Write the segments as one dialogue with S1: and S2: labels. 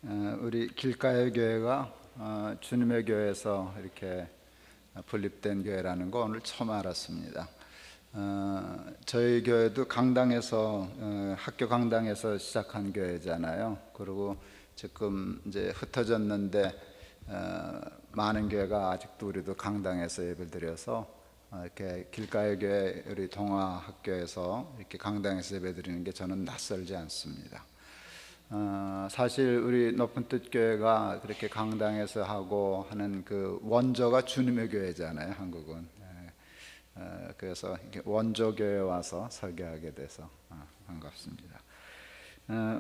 S1: 우리 길가의 교회가 주님의 교회에서 이렇게 분립된 교회라는 거 오늘 처음 알았습니다. 저희 교회도 강당에서 학교 강당에서 시작한 교회잖아요. 그리고 지금 이제 흩어졌는데 많은 교회가 아직도 우리도 강당에서 예배를 드려서 이렇게 길가의 교회 우리 동아학교에서 이렇게 강당에서 예배 드리는 게 저는 낯설지 않습니다. 사실 우리 높은 뜻 교회가 그렇게 강당에서 하고 하는 그 원조가 주님의 교회잖아요, 한국은. 그래서 원조 교회 와서 설교하게 돼서 반갑습니다.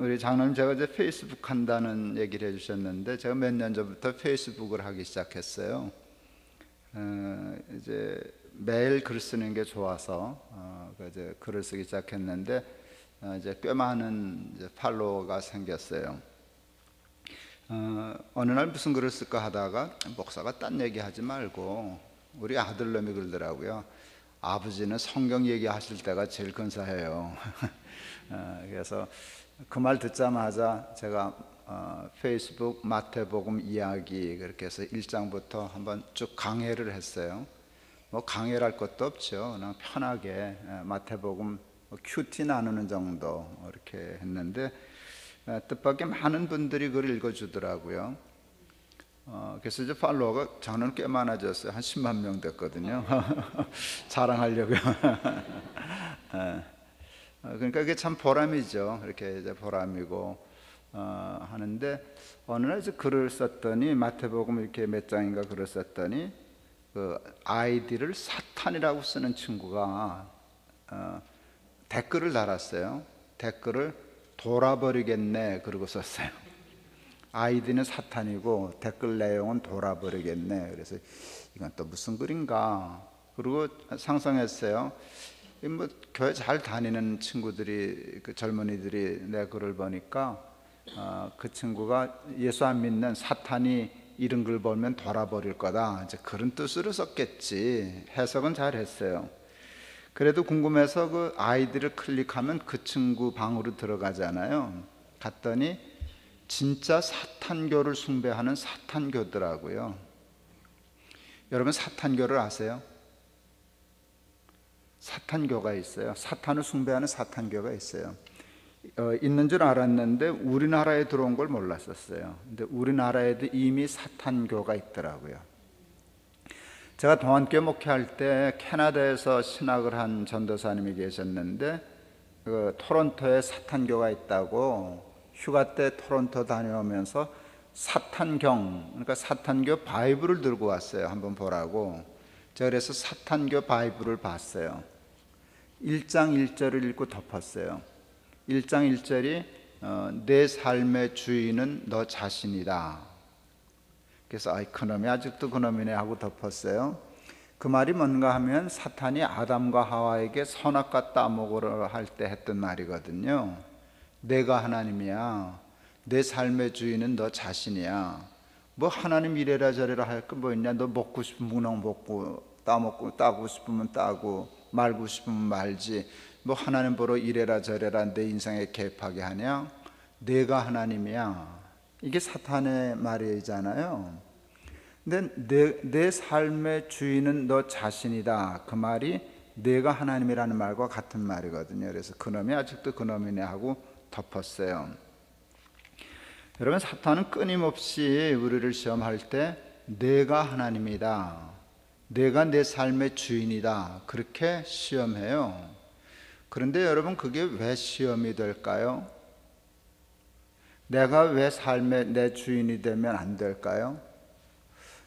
S1: 우리 장로님, 제가 이제 페이스북 한다는 얘기를 해주셨는데 제가 몇 년 전부터 페이스북을 하기 시작했어요. 이제 매일 글 쓰는 게 좋아서 이제 글을 쓰기 시작했는데 이제 꽤 많은 이제 팔로워가 생겼어요. 어느 날 무슨 글을 쓸까 하다가 목사가 딴 얘기 하지 말고 우리 아들놈이 그러더라고요. 아버지는 성경 얘기하실 때가 제일 근사해요. 그래서 그 말 듣자마자 제가 페이스북 마태복음 이야기 그렇게 해서 1장부터 한번 쭉 강해를 했어요. 뭐 강해를 할 것도 없죠. 그냥 편하게 마태복음 큐티 나누는 정도 이렇게 했는데 뜻밖의 많은 분들이 그걸 읽어주더라고요. 그래서 이제 팔로워가 저는 꽤 많아졌어요. 한 10만 명 됐거든요. 자랑하려고요. 그러니까 이게 참 보람이죠. 이렇게 이제 보람이고 하는데 어느 날 이제 글을 썼더니 마태복음 이렇게 몇 장인가 글을 썼더니 그 아이디를 사탄이라고 쓰는 친구가 댓글을 달았어요. 댓글을 돌아버리겠네 그러고 썼어요. 아이디는 사탄이고 댓글 내용은 돌아버리겠네. 그래서 이건 또 무슨 글인가 그리고 상상했어요. 뭐 교회 잘 다니는 친구들이 그 젊은이들이 내 글을 보니까 그 친구가 예수 안 믿는 사탄이 이런 글 보면 돌아버릴 거다 이제 그런 뜻으로 썼겠지. 해석은 잘 했어요. 그래도 궁금해서 그 아이디를 클릭하면 그 친구 방으로 들어가잖아요. 갔더니 진짜 사탄교를 숭배하는 사탄교더라고요. 여러분 사탄교를 아세요? 사탄교가 있어요. 사탄을 숭배하는 사탄교가 있어요. 있는 줄 알았는데 우리나라에 들어온 걸 몰랐었어요. 근데 우리나라에도 이미 사탄교가 있더라고요. 제가 동안교회 목회할 때 캐나다에서 신학을 한 전도사님이 계셨는데 그 토론토에 사탄교가 있다고 휴가 때 토론토 다녀오면서 사탄경, 그러니까 사탄교 바이블을 들고 왔어요. 한번 보라고. 제가 그래서 사탄교 바이블을 봤어요. 1장 1절을 읽고 덮었어요. 1장 1절이 내 삶의 주인은 너 자신이다. 그래서 그놈이 아직도 그놈이네 하고 덮었어요. 그 말이 뭔가 하면 사탄이 아담과 하와에게 선악과 따먹으러 할 때 했던 말이거든요. 내가 하나님이야. 내 삶의 주인은 너 자신이야. 뭐 하나님 이래라 저래라 할 거 뭐 있냐. 너 먹고 싶으면 문어 먹고 따먹고 따고 싶으면 따고 말고 싶으면 말지. 뭐 하나님 보러 이래라 저래라 내 인생에 개입하게 하냐. 내가 하나님이야. 이게 사탄의 말이잖아요. 근데 내 삶의 주인은 너 자신이다. 그 말이 내가 하나님이라는 말과 같은 말이거든요. 그래서 그놈이 아직도 그놈이네 하고 덮었어요. 여러분 사탄은 끊임없이 우리를 시험할 때 내가 하나님이다. 내가 내 삶의 주인이다. 그렇게 시험해요. 그런데 여러분 그게 왜 시험이 될까요? 내가 왜 삶의 내 주인이 되면 안 될까요?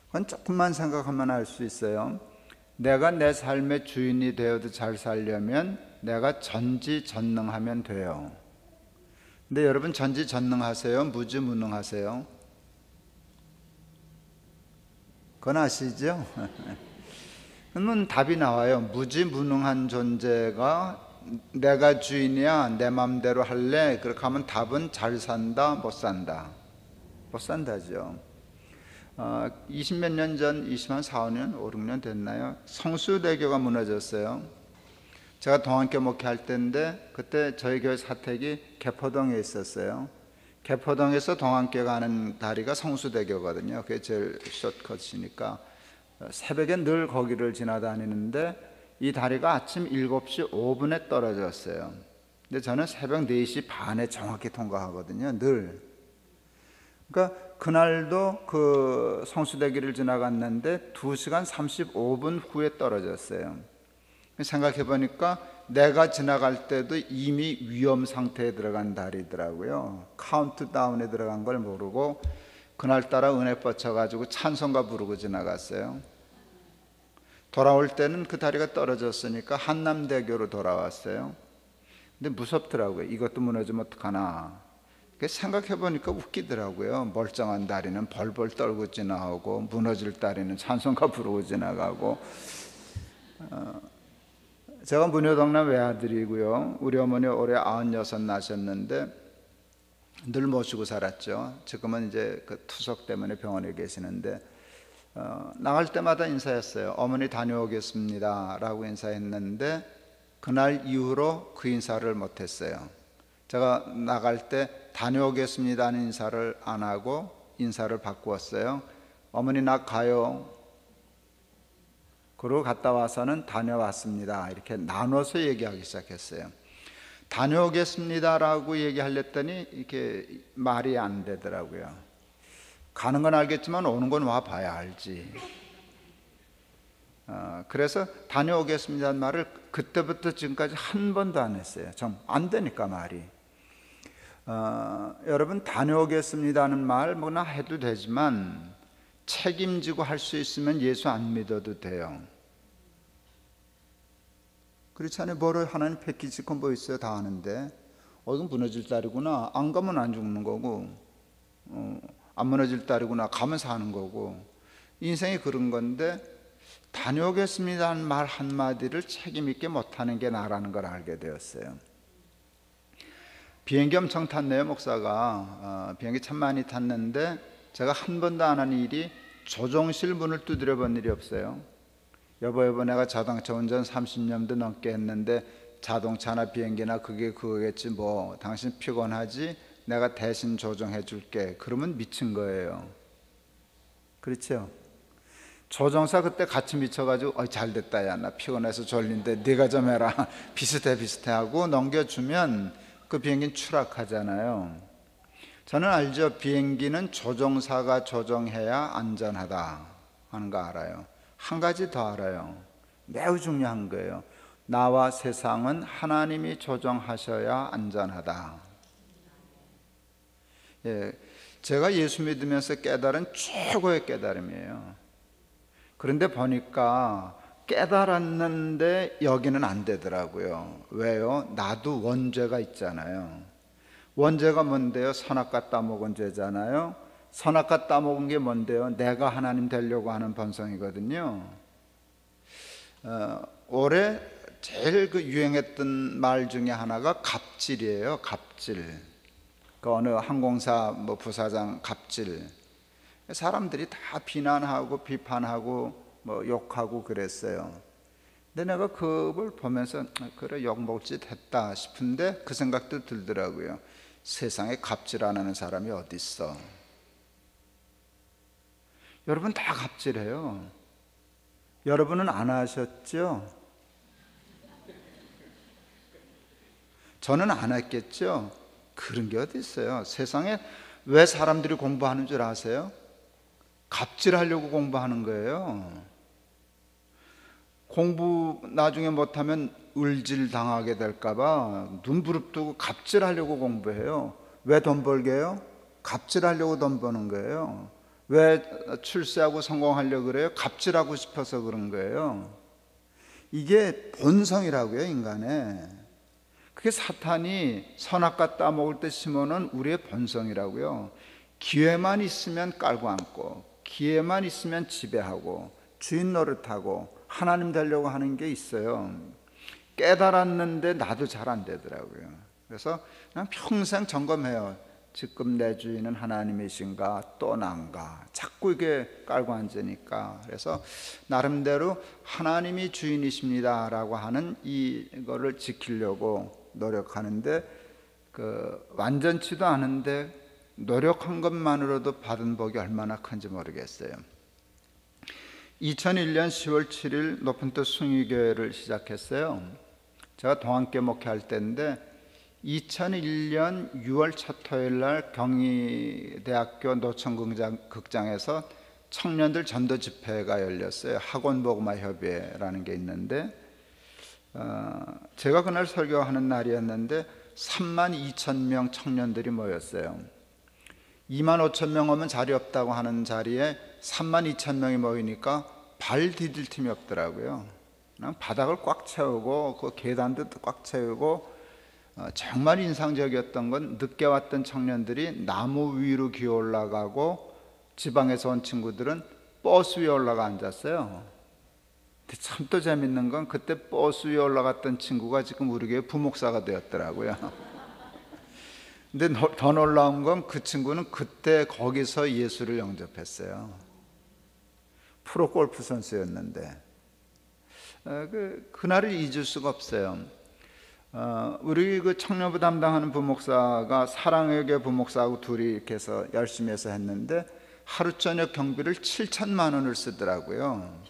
S1: 그건 조금만 생각하면 알 수 있어요. 내가 내 삶의 주인이 되어도 잘 살려면 내가 전지전능하면 돼요. 근데 여러분 전지전능하세요? 무지무능하세요? 그건 아시죠? 그러면 답이 나와요. 무지무능한 존재가 내가 주인이야 내 맘대로 할래 그렇게 하면 답은 잘 산다 못 산다? 못 산다죠. 20몇 년 전 24, 5년 5, 6년 됐나요? 성수대교가 무너졌어요. 제가 동안교회 목회할 때인데 그때 저희 교회 사택이 개포동에 있었어요. 개포동에서 동안교 가는 다리가 성수대교거든요. 그게 제일 숏컷이니까 새벽에 늘 거기를 지나다니는데 이 다리가 아침 7시 5분에 떨어졌어요. 근데 저는 새벽 4시 반에 정확히 통과하거든요. 늘. 그러니까 그날도 그 성수대교를 지나갔는데 2시간 35분 후에 떨어졌어요. 생각해 보니까 내가 지나갈 때도 이미 위험 상태에 들어간 다리더라고요. 카운트다운에 들어간 걸 모르고 그날따라 은혜 뻗쳐가지고 찬송가 부르고 지나갔어요. 돌아올 때는 그 다리가 떨어졌으니까 한남대교로 돌아왔어요. 근데 무섭더라고요. 이것도 무너지면 어떡하나. 생각해 보니까 웃기더라고요. 멀쩡한 다리는 벌벌 떨고 지나가고 무너질 다리는 찬송가 부르고 지나가고. 제가 문효동남 외아들이고요. 우리 어머니 올해 96 나셨는데 늘 모시고 살았죠. 지금은 이제 그 투석 때문에 병원에 계시는데 나갈 때마다 인사했어요. 어머니 다녀오겠습니다 라고 인사했는데 그날 이후로 그 인사를 못했어요. 제가 나갈 때 다녀오겠습니다 하는 인사를 안 하고 인사를 바꾸었어요. 어머니 나 가요. 그러고 갔다 와서는 다녀왔습니다 이렇게 나눠서 얘기하기 시작했어요. 다녀오겠습니다라고 얘기하려더니 이렇게 말이 안 되더라고요. 가는 건 알겠지만 오는 건 와 봐야 알지. 그래서 다녀오겠습니다는 말을 그때부터 지금까지 한 번도 안 했어요. 좀 안 되니까 말이. 여러분 다녀오겠습니다는 말 뭐나 해도 되지만 책임지고 할 수 있으면 예수 안 믿어도 돼요. 그렇잖아요. 뭐를 하나님 패키지 콤보 있어요. 다 아는데 이건 무너질 딸이구나. 안 가면 안 죽는 거고 안 무너질 딸이구나. 가면 사는 거고. 인생이 그런 건데 다녀오겠습니다 하는 말 한마디를 책임 있게 못하는 게 나라는 걸 알게 되었어요. 비행기 엄청 탔네요. 목사가 비행기 참 많이 탔는데 제가 한 번도 안 한 일이 조종실 문을 두드려 본 일이 없어요. 여보 내가 자동차 운전 30년도 넘게 했는데 자동차나 비행기나 그게 그거겠지 뭐 당신 피곤하지? 내가 대신 조종해 줄게. 그러면 미친 거예요. 그렇죠? 조종사 그때 같이 미쳐가지고 잘됐다 야 나 피곤해서 졸린데 네가 좀 해라 비슷해 하고 넘겨주면 그 비행기는 추락하잖아요. 저는 알죠. 비행기는 조종사가 조종해야 안전하다 하는 거 알아요. 한 가지 더 알아요. 매우 중요한 거예요. 나와 세상은 하나님이 조종하셔야 안전하다. 제가 예수 믿으면서 깨달은 최고의 깨달음이에요. 그런데 보니까 깨달았는데 여기는 안 되더라고요. 왜요? 나도 원죄가 있잖아요. 원죄가 뭔데요? 선악과 따먹은 죄잖아요. 선악과 따먹은 게 뭔데요? 내가 하나님 되려고 하는 본성이거든요. 올해 제일 유행했던 말 중에 하나가 갑질이에요. 갑질. 그 어느 항공사 부사장 갑질. 사람들이 다 비난하고 비판하고 욕하고 그랬어요. 근데 내가 그걸 보면서 그래 욕먹을 짓 했다 싶은데 그 생각도 들더라고요. 세상에 갑질 안 하는 사람이 어디 있어? 여러분 다 갑질해요. 여러분은 안 하셨죠? 저는 안 했겠죠? 그런 게 어디 있어요? 세상에 왜 사람들이 공부하는 줄 아세요? 갑질하려고 공부하는 거예요. 공부 나중에 못하면 을질 당하게 될까봐 눈 부릅뜨고 갑질하려고 공부해요. 왜 돈 벌게요? 갑질하려고 돈 버는 거예요. 왜 출세하고 성공하려고 그래요? 갑질하고 싶어서 그런 거예요. 이게 본성이라고요, 인간의. 그게 사탄이 선악과 따먹을 때 심어놓은 우리의 본성이라고요. 기회만 있으면 깔고 앉고 기회만 있으면 지배하고 주인 노릇하고 하나님 되려고 하는 게 있어요. 깨달았는데 나도 잘 안 되더라고요. 그래서 그냥 평생 점검해요. 지금 내 주인은 하나님이신가 또 난가. 자꾸 이게 깔고 앉으니까. 그래서 나름대로 하나님이 주인이십니다 라고 하는 이거를 지키려고 노력하는데 완전치도 않은데 노력한 것만으로도 받은 복이 얼마나 큰지 모르겠어요. 2001년 10월 7일 높은 뜻 숭의교회를 시작했어요. 제가 동안께 목회할 때인데 2001년 6월 첫 토요일 날 경희대학교 노천극장에서 청년들 전도 집회가 열렸어요. 학원복음화협의회라는 게 있는데 제가 그날 설교하는 날이었는데 32,000명 청년들이 모였어요. 25,000명 오면 자리 없다고 하는 자리에 32,000명이 모이니까 발 디딜 틈이 없더라고요. 그냥 바닥을 꽉 채우고 그 계단도 꽉 채우고 정말 인상적이었던 건 늦게 왔던 청년들이 나무 위로 기어 올라가고 지방에서 온 친구들은 버스 위에 올라가 앉았어요. 근데 참 또 재밌는 건 그때 버스 위에 올라갔던 친구가 지금 우리 교회 부목사가 되었더라고요. 근데 더 놀라운 건 그 친구는 그때 거기서 예수를 영접했어요. 프로 골프 선수였는데 그날을 잊을 수가 없어요. 우리 그 청년부 담당하는 부목사가 사랑의 교회 부목사하고 둘이 이렇게 해서 열심히 해서 했는데 하루 저녁 경비를 7천만 원을 쓰더라고요.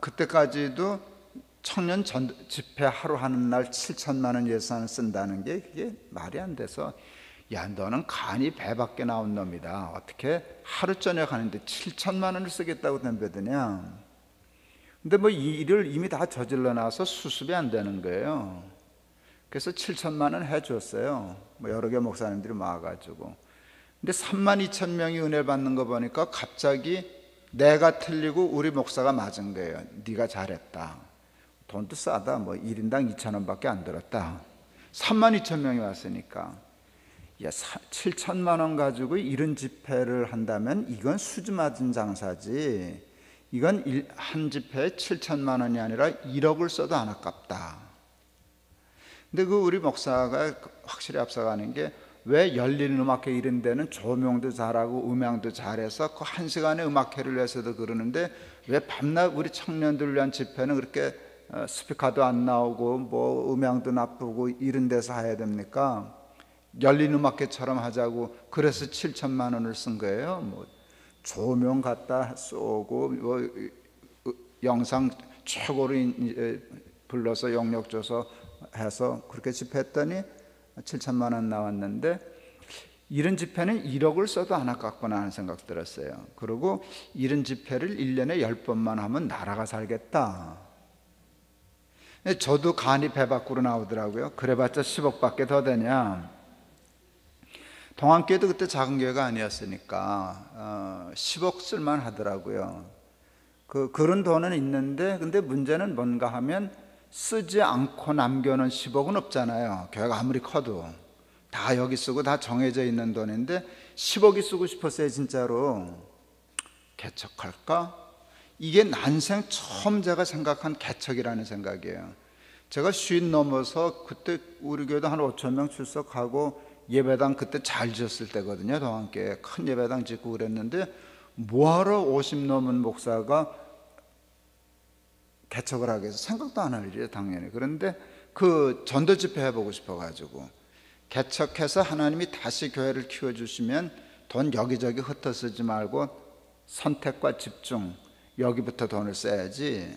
S1: 그때까지도 청년 집회 하루 하는 날 7천만 원 예산을 쓴다는 게 그게 말이 안 돼서 야 너는 간이 배밖에 나온 놈이다. 어떻게 하루 저녁 하는데 7천만 원을 쓰겠다고 덤벼드냐. 근데 뭐 이 일을 이미 다 저질러 놔서 수습이 안 되는 거예요. 그래서 7천만 원 해줬어요. 뭐 여러 개 목사님들이 모아가지고. 근데 32,000명이 은혜 받는 거 보니까 갑자기 내가 틀리고 우리 목사가 맞은 거예요. 네가 잘했다. 돈도 싸다. 뭐 1인당 2,000원밖에 안 들었다. 32,000명이 왔으니까. 야, 7천만 원 가지고 이런 집회를 한다면 이건 수주 맞은 장사지. 이건 한 집회에 7천만 원이 아니라 1억을 써도 안 아깝다. 근데 그 우리 목사가 확실히 앞서가는 게 왜 열린 음악회 이런 데는 조명도 잘하고 음향도 잘해서 그 한 시간의 음악회를 위해서도 그러는데 왜 밤낮 우리 청년들을 위한 집회는 그렇게 스피커도 안 나오고 뭐 음향도 나쁘고 이런 데서 해야 됩니까? 열린 음악회처럼 하자고 그래서 7천만 원을 쓴 거예요. 뭐 조명 갖다 쏘고 뭐 영상 최고로 불러서 영역 줘서 해서 그렇게 집회했더니 7천만 원 나왔는데 이런 집회는 1억을 써도 안 아깝구나 하는 생각 들었어요. 그리고 이런 집회를 1년에 10번만 하면 나라가 살겠다. 저도 간이 배 밖으로 나오더라고요. 그래봤자 10억밖에 더 되냐. 동안교회도 그때 작은 교회가 아니었으니까 10억 쓸만 하더라고요. 그런 돈은 있는데 근데 문제는 뭔가 하면 쓰지 않고 남겨놓은 10억은 없잖아요. 교회가 아무리 커도 다 여기 쓰고 다 정해져 있는 돈인데 10억이 쓰고 싶었어요. 진짜로 개척할까? 이게 난생 처음 제가 생각한 개척이라는 생각이에요. 제가 50 넘어서 그때 우리 교회도 한 5,000명 출석하고 예배당 그때 잘 지었을 때거든요. 동안교회 큰 예배당 짓고 그랬는데 뭐하러 50 넘은 목사가 개척을 하기 위해서 생각도 안 할 일이에요. 당연히. 그런데 그 전도 집회 해보고 싶어가지고 개척해서 하나님이 다시 교회를 키워주시면 돈 여기저기 흩어쓰지 말고 선택과 집중 여기부터 돈을 써야지.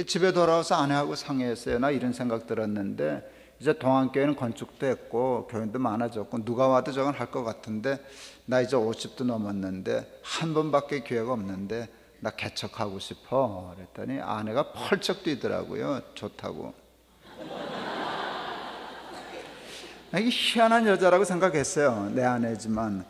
S1: 집에 돌아와서 아내하고 상의했어요. 나 이런 생각 들었는데 이제 동안교회는 건축도 했고 교인도 많아졌고 누가 와도 저건 할 것 같은데 나 이제 50도 넘었는데 한 번밖에 기회가 없는데 나 개척하고 싶어. 그랬더니 아내가 펄쩍 뛰더라고요. 좋다고. 이게 희한한 여자라고 생각했어요. 내 아내지만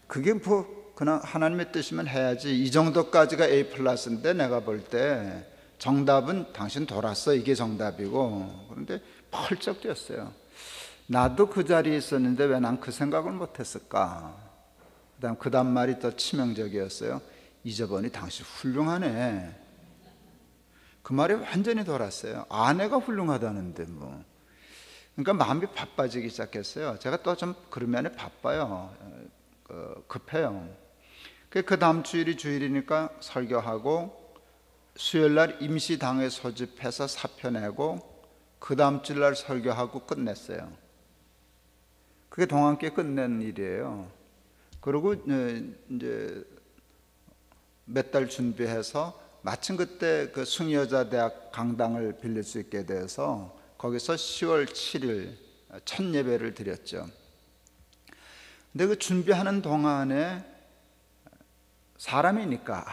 S1: 그게 뭐 그냥 하나님의 뜻이면 해야지. 이 정도까지가 A 플러스인데 내가 볼 때 정답은 당신 돌았어. 이게 정답이고. 그런데 펄쩍 뛰었어요. 나도 그 자리에 있었는데 왜 난 그 생각을 못했을까. 그 다음 말이 더 치명적이었어요. 잊어보니 당신 훌륭하네. 그 말이 완전히 돌았어요. 아내가 훌륭하다는데 뭐. 그러니까 마음이 바빠지기 시작했어요. 제가 또 좀 그런 면에 바빠요. 급해요. 그 다음 주일이 주일이니까 설교하고 수요일날 임시당회 소집해서 사표 내고 그 다음 주일날 설교하고 끝냈어요. 그게 동안께 끝낸 일이에요. 그리고 이제 몇 달 준비해서 마침 그때 그 숭여자대학 강당을 빌릴 수 있게 돼서 거기서 10월 7일 첫 예배를 드렸죠. 근데 그 준비하는 동안에 사람이니까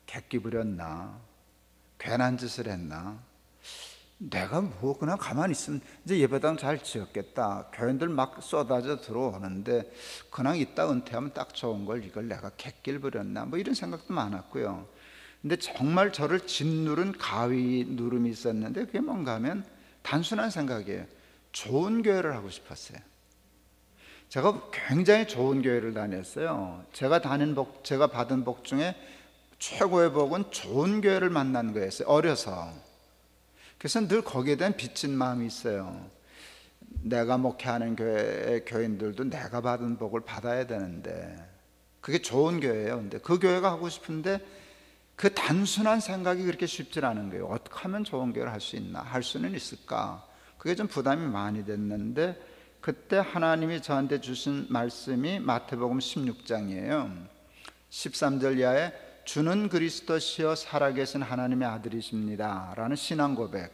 S1: 객기 부렸나, 괜한 짓을 했나, 내가 뭐 그냥 가만히 있으면 이제 예배당 잘 지었겠다, 교인들 막 쏟아져 들어오는데 그냥 이따 은퇴하면 딱 좋은 걸 이걸 내가 객기를 부렸나, 뭐 이런 생각도 많았고요. 근데 정말 저를 짓누른 가위 누름이 있었는데 그게 뭔가 하면 단순한 생각이에요. 좋은 교회를 하고 싶었어요. 제가 굉장히 좋은 교회를 다녔어요. 제가 받은 복 중에 최고의 복은 좋은 교회를 만난 거였어요. 어려서. 그래서 늘 거기에 대한 빚진 마음이 있어요. 내가 목회하는 교회의 교인들도 내가 받은 복을 받아야 되는데 그게 좋은 교회예요. 근데 그 교회가 하고 싶은데 그 단순한 생각이 그렇게 쉽지 않은 거예요. 어떻게 하면 좋은 교회를 할 수 있나? 할 수는 있을까? 그게 좀 부담이 많이 됐는데 그때 하나님이 저한테 주신 말씀이 마태복음 16장이에요. 13절 이하에 주는 그리스도시여 살아계신 하나님의 아들이십니다 라는 신앙 고백.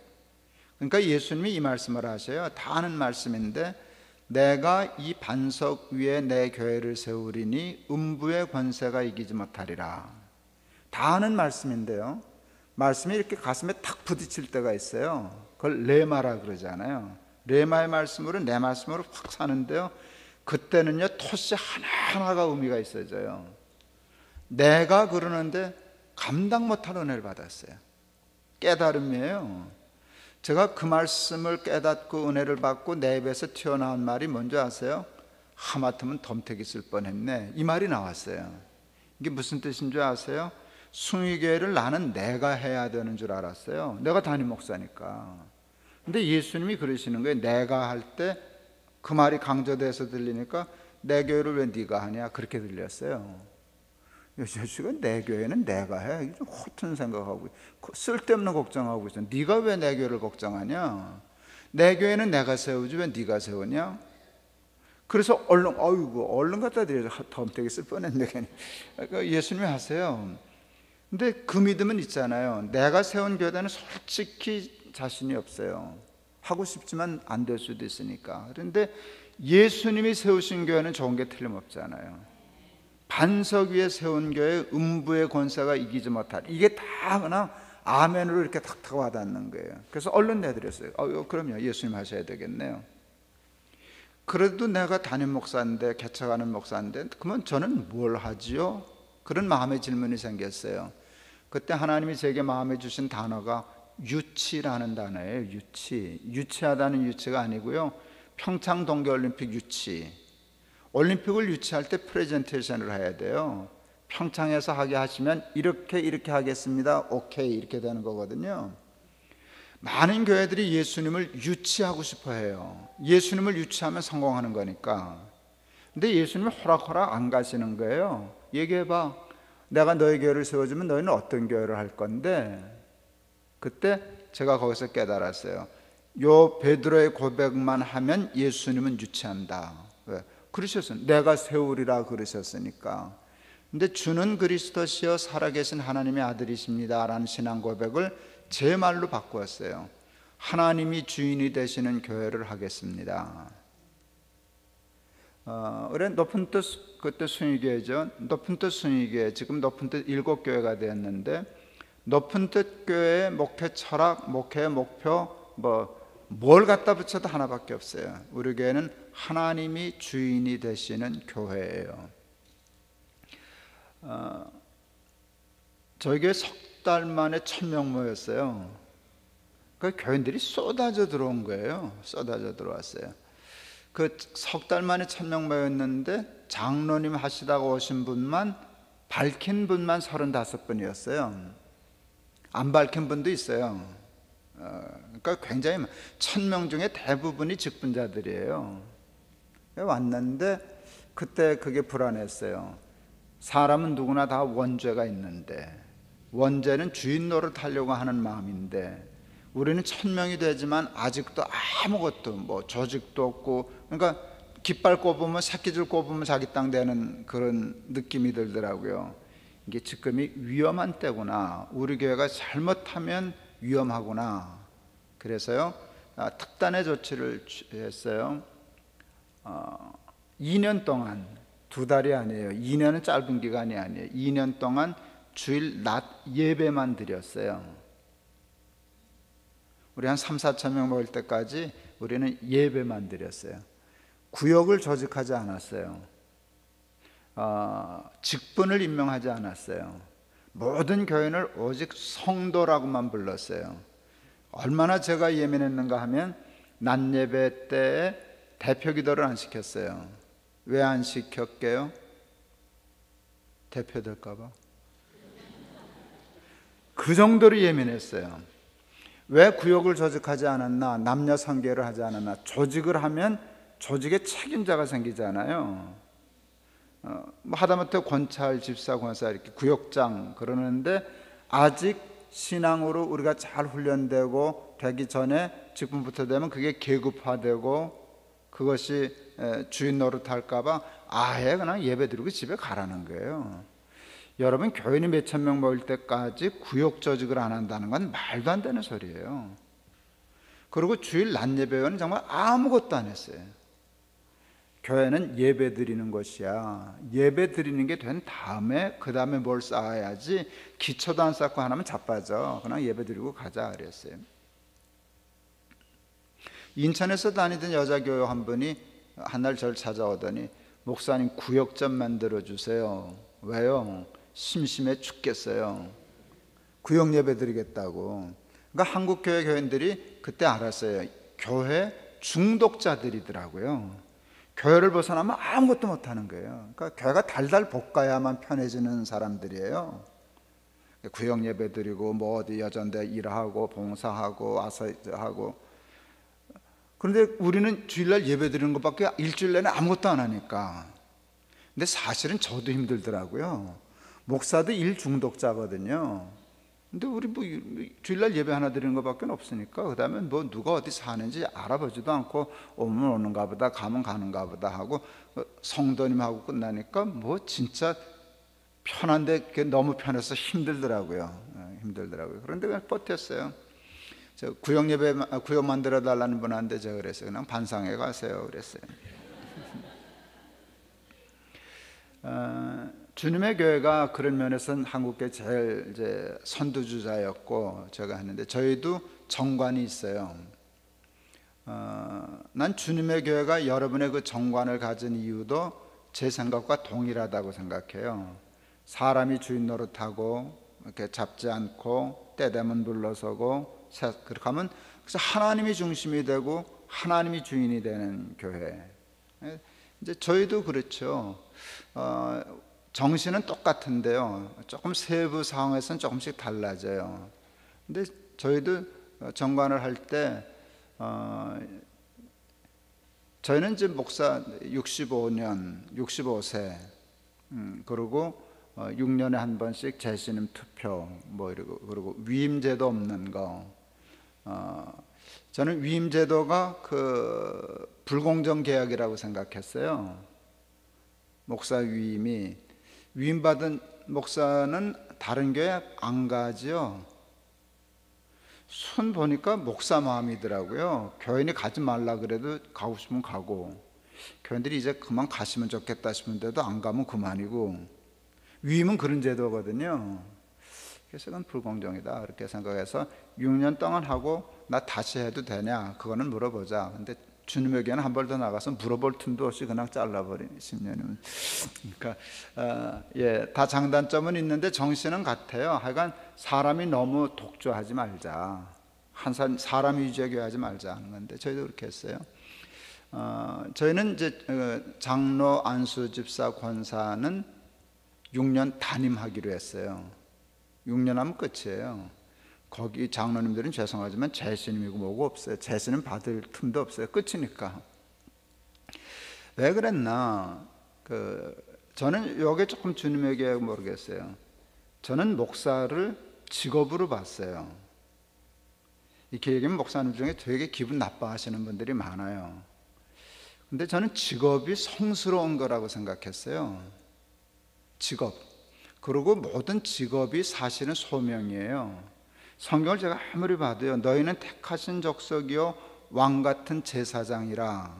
S1: 그러니까 예수님이 이 말씀을 하셔요. 다 아는 말씀인데 내가 이 반석 위에 내 교회를 세우리니 음부의 권세가 이기지 못하리라. 다 아는 말씀인데요, 말씀이 이렇게 가슴에 탁 부딪힐 때가 있어요. 그걸 레마라 그러잖아요. 레마의 말씀으로 내 말씀으로 확 사는데요, 그때는요 토시 하나하나가 의미가 있어져요. 내가 그러는데 감당 못할 은혜를 받았어요. 깨달음이에요. 제가 그 말씀을 깨닫고 은혜를 받고 내 입에서 튀어나온 말이 뭔지 아세요? 하마터면 덤태기 쓸 뻔했네, 이 말이 나왔어요. 이게 무슨 뜻인 줄 아세요? 숭의교회를 나는 내가 해야 되는 줄 알았어요. 내가 담임 목사니까. 근데 예수님이 그러시는 거예요. 내가 할 때 그 말이 강조돼서 들리니까 내 교회를 왜 네가 하냐, 그렇게 들렸어요. 예수가 내 교회는 내가 해, 좀 허튼 생각하고 쓸데없는 걱정하고 있어. 네가 왜 내 교회를 걱정하냐? 내 교회는 내가 세우지 왜 네가 세우냐? 그래서 얼른 갖다 드려서 덤태기 쓸 뻔했네. 예수님이 하세요. 근데 그 믿음은 있잖아요. 내가 세운 교회는 솔직히 자신이 없어요. 하고 싶지만 안 될 수도 있으니까. 그런데 예수님이 세우신 교회는 좋은 게 틀림없잖아요. 반석 위에 세운 교회 음부의 권세가 이기지 못할, 이게 다 그냥 아멘으로 이렇게 탁탁 와닿는 거예요. 그래서 얼른 내드렸어요. 그럼요, 예수님 하셔야 되겠네요. 그래도 내가 담임 목사인데, 개척하는 목사인데 그러면 저는 뭘 하지요? 그런 마음의 질문이 생겼어요. 그때 하나님이 제게 마음에 주신 단어가 유치라는 단어예요. 유치하다는 유치가 아니고요, 평창 동계올림픽 유치. 올림픽을 유치할 때 프레젠테이션을 해야 돼요. 평창에서 하게 하시면 이렇게 하겠습니다, 오케이, 이렇게 되는 거거든요. 많은 교회들이 예수님을 유치하고 싶어 해요. 예수님을 유치하면 성공하는 거니까. 근데 예수님이 호락호락 안 가시는 거예요. 얘기해봐, 내가 너희 교회를 세워주면 너희는 어떤 교회를 할 건데? 그때 제가 거기서 깨달았어요. 요 베드로의 고백만 하면 예수님은 유치한다. 왜? 그러셨어요. 내가 세우리라 그러셨으니까. 근데 주는 그리스도시여 살아계신 하나님의 아들이십니다 라는 신앙 고백을 제 말로 바꾸었어요. 하나님이 주인이 되시는 교회를 하겠습니다. 그래, 높은 뜻, 그때 순위교회죠. 높은 뜻 순위교회, 지금 높은 뜻 7교회가 되었는데, 높은 뜻 교회의 목회 철학, 목회 목표, 뭘 갖다 붙여도 하나밖에 없어요. 우리 교회는 하나님이 주인이 되시는 교회예요. 저희 교회 석 달 만에 1000명 모였어요. 그 교인들이 쏟아져 들어온 거예요. 쏟아져 들어왔어요. 그 석 달 만에 1000명 모였는데 장로님 하시다가 오신 분만, 밝힌 분만 35분이었어요. 안 밝힌 분도 있어요. 그러니까 굉장히 1000명 중에 대부분이 직분자들이에요. 왔는데 그때 그게 불안했어요. 사람은 누구나 다 원죄가 있는데, 원죄는 주인 노릇하려고 하는 마음인데, 우리는 1000명이 되지만 아직도 아무것도 조직도 없고, 그러니까 깃발 꼽으면 새끼줄 꼽으면 자기 땅 되는 그런 느낌이 들더라고요. 이게 지금이 위험한 때구나. 우리 교회가 잘못하면 위험하구나. 그래서요, 특단의 조치를 했어요. 2년 동안, 2달이 아니에요. 2년은 짧은 기간이 아니에요. 2년 동안 주일 낮 예배만 드렸어요. 우리 한 3, 4천 명 모일 때까지 우리는 예배만 드렸어요. 구역을 조직하지 않았어요. 직분을 임명하지 않았어요. 모든 교인을 오직 성도라고만 불렀어요. 얼마나 제가 예민했는가 하면 낮 예배 때에 대표 기도를 안 시켰어요. 왜 안 시켰게요? 대표 될까 봐. 그 정도로 예민했어요. 왜 구역을 조직하지 않았나? 남녀 상계를 하지 않았나? 조직을 하면 조직의 책임자가 생기잖아요. 하다못해 권찰, 집사, 권사 이렇게 구역장 그러는데 아직 신앙으로 우리가 잘 훈련되고 되기 전에 직분부터 되면 그게 계급화되고 그것이 주인 노릇할까 봐 아예 그냥 예배 드리고 집에 가라는 거예요. 여러분, 교인이 몇천 명 모일 때까지 구역 조직을 안 한다는 건 말도 안 되는 소리예요. 그리고 주일 낮 예배는 정말 아무것도 안 했어요. 교회는 예배 드리는 것이야. 예배 드리는 게 된 다음에 그 다음에 뭘 쌓아야지. 기초도 안 쌓고 하나면 자빠져. 그냥 예배 드리고 가자 그랬어요. 인천에서 다니던 여자교회 한 분이 한날 저를 찾아오더니 목사님 구역 좀 만들어 주세요. 왜요? 심심해 죽겠어요. 구역 예배 드리겠다고. 그러니까 한국교회 교인들이 그때 알았어요. 교회 중독자들이더라고요. 교회를 벗어나면 아무것도 못하는 거예요. 그러니까 교회가 달달 볶아야만 편해지는 사람들이에요. 구역 예배 드리고 뭐 어디 여전대 일하고 봉사하고 와서 하고. 그런데 우리는 주일날 예배 드리는 것밖에 일주일 내내 아무것도 안 하니까. 근데 사실은 저도 힘들더라고요. 목사도 일 중독자거든요. 근데 우리 뭐 주일날 예배 하나 드리는 것밖에 없으니까 그 다음에 뭐 누가 어디 사는지 알아보지도 않고 오면 오는가 보다 가면 가는가 보다 하고 성도님하고 끝나니까 뭐 진짜 편한데 그게 너무 편해서 힘들더라고요. 그런데 그냥 버텼어요. 저 구역 예배 구역 만들어 달라는 분한테 제가 그랬어요. 그냥 반상회 가세요 그랬어요. 주님의 교회가 그런 면에서는 한국계 제일 이제 선두주자였고 제가 했는데 저희도 정관이 있어요. 난 주님의 교회가 여러분의 그 정관을 가진 이유도 제 생각과 동일하다고 생각해요. 사람이 주인 노릇하고 이렇게 잡지 않고 때 되면 물러서고 그렇게 하면 그래서 하나님이 중심이 되고 하나님이 주인이 되는 교회. 이제 저희도 그렇죠. 정신은 똑같은데요. 조금 세부 상황에서는 조금씩 달라져요. 근데 저희도 정관을 할 때 저희는 이제 목사 65세 그리고 6년에 한 번씩 재신임 투표 뭐 이러고 그리고 위임제도 없는 거. 저는 위임제도가 그 불공정 계약이라고 생각했어요. 목사 위임받은 목사는 다른 교회 안 가지요. 손 보니까 목사 마음이더라고요. 교인이 가지 말라 그래도 가고 싶으면 가고 교인들이 이제 그만 가시면 좋겠다 싶은데도 안 가면 그만이고 위임은 그런 제도거든요. 그래서 그건 불공정이다 그렇게 생각해서 6년 동안 하고 나 다시 해도 되냐 그거는 물어보자. 근데 주님에게는 한 번 더 나가서 물어볼 틈도 없이 그냥 잘라버린 10년이면. 그러니까 다 장단점은 있는데 정신은 같아요. 하여간 사람이 너무 독주하지 말자. 사람 위주의 교회하지 말자 하는 건데 저희도 그렇게 했어요. 저희는 이제 장로, 안수, 집사, 권사는 6년 담임하기로 했어요. 6년 하면 끝이에요. 거기 장로님들은 죄송하지만 재신임이고 뭐고 없어요. 재신임 받을 틈도 없어요. 끝이니까. 왜 그랬나? 저는 이게 조금 주님에게 모르겠어요. 저는 목사를 직업으로 봤어요. 이렇게 얘기하면 목사님 중에 되게 기분 나빠하시는 분들이 많아요. 근데 저는 직업이 성스러운 거라고 생각했어요. 직업. 그리고 모든 직업이 사실은 소명이에요. 성경을 제가 아무리 봐도요, 너희는 택하신 족속이요 왕 같은 제사장이라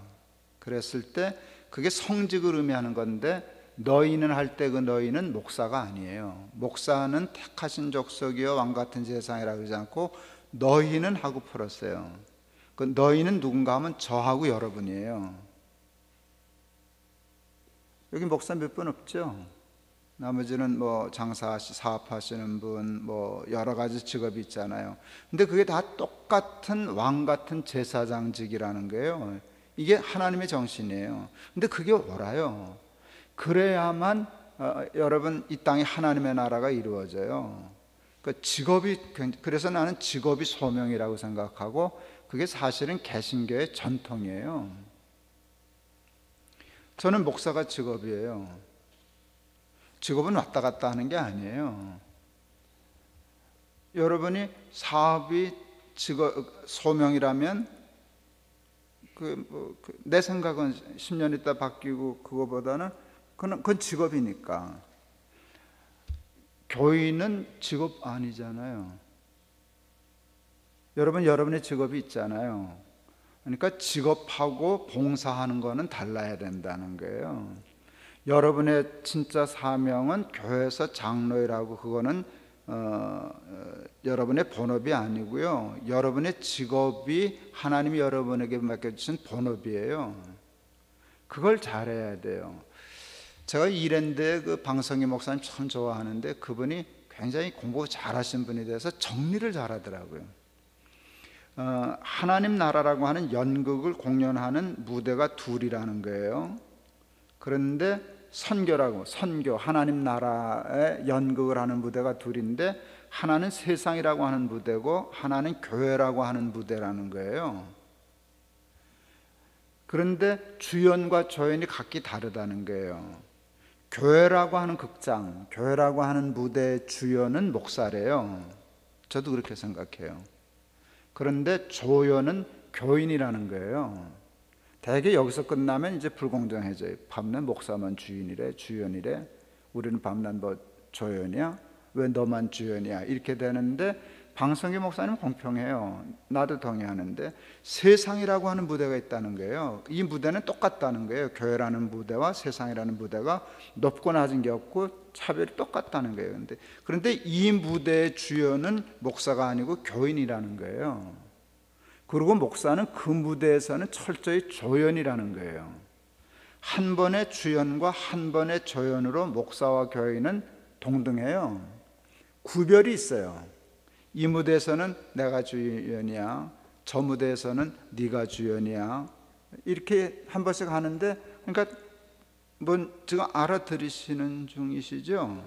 S1: 그랬을 때 그게 성직을 의미하는 건데, 너희는 할 때 그 너희는 목사가 아니에요. 목사는 택하신 족속이요 왕 같은 제사장이라 그러지 않고 너희는 하고 풀었어요. 그 너희는 누군가 하면 저하고 여러분이에요. 여기 목사 몇 분 없죠? 나머지는 뭐 사업하시는 분, 뭐 여러 가지 직업이 있잖아요. 근데 그게 다 똑같은 왕 같은 제사장직이라는 거예요. 이게 하나님의 정신이에요. 근데 그게 옳아요. 그래야만 여러분 이 땅에 하나님의 나라가 이루어져요. 그 직업이, 그래서 나는 직업이 소명이라고 생각하고 그게 사실은 개신교의 전통이에요. 저는 목사가 직업이에요. 직업은 왔다 갔다 하는 게 아니에요. 여러분이 사업이 소명이라면 내 생각은 10년 있다 바뀌고 그거보다는 그건 직업이니까. 교인은 직업 아니잖아요. 여러분의 직업이 있잖아요. 그러니까 직업하고 봉사하는 거는 달라야 된다는 거예요. 여러분의 진짜 사명은 교회에서 장로이라고, 그거는 여러분의 본업이 아니고요, 여러분의 직업이 하나님이 여러분에게 맡겨주신 본업이에요. 그걸 잘해야 돼요. 제가 이랜드의 그 방성희 목사님 참 좋아하는데, 그분이 굉장히 공부 잘하신 분이 돼서 정리를 잘하더라고요. 하나님 나라라고 하는 연극을 공연하는 무대가 둘이라는 거예요. 그런데 선교, 하나님 나라의 연극을 하는 무대가 둘인데, 하나는 세상이라고 하는 무대고 하나는 교회라고 하는 무대라는 거예요. 그런데 주연과 조연이 각기 다르다는 거예요. 교회라고 하는 극장, 교회라고 하는 무대의 주연은 목사래요. 저도 그렇게 생각해요. 그런데 조연은 교인이라는 거예요. 대개 여기서 끝나면 이제 불공정해져요. 밤낮 목사만 주인이래, 주연이래. 우리는 밤낮 뭐 조연이야? 왜 너만 주연이야? 이렇게 되는데, 방성희 목사님은 공평해요. 나도 동의하는데, 세상이라고 하는 무대가 있다는 거예요. 이 무대는 똑같다는 거예요. 교회라는 무대와 세상이라는 무대가 높고 낮은 게 없고 차별이 똑같다는 거예요. 그런데 이 무대의 주연은 목사가 아니고 교인이라는 거예요. 그리고 목사는 그 무대에서는 철저히 조연이라는 거예요. 한 번의 주연과 한 번의 조연으로 목사와 교인은 동등해요. 구별이 있어요. 이 무대에서는 내가 주연이야, 저 무대에서는 네가 주연이야, 이렇게 한 번씩 하는데, 그러니까 지금 알아들으시는 중이시죠?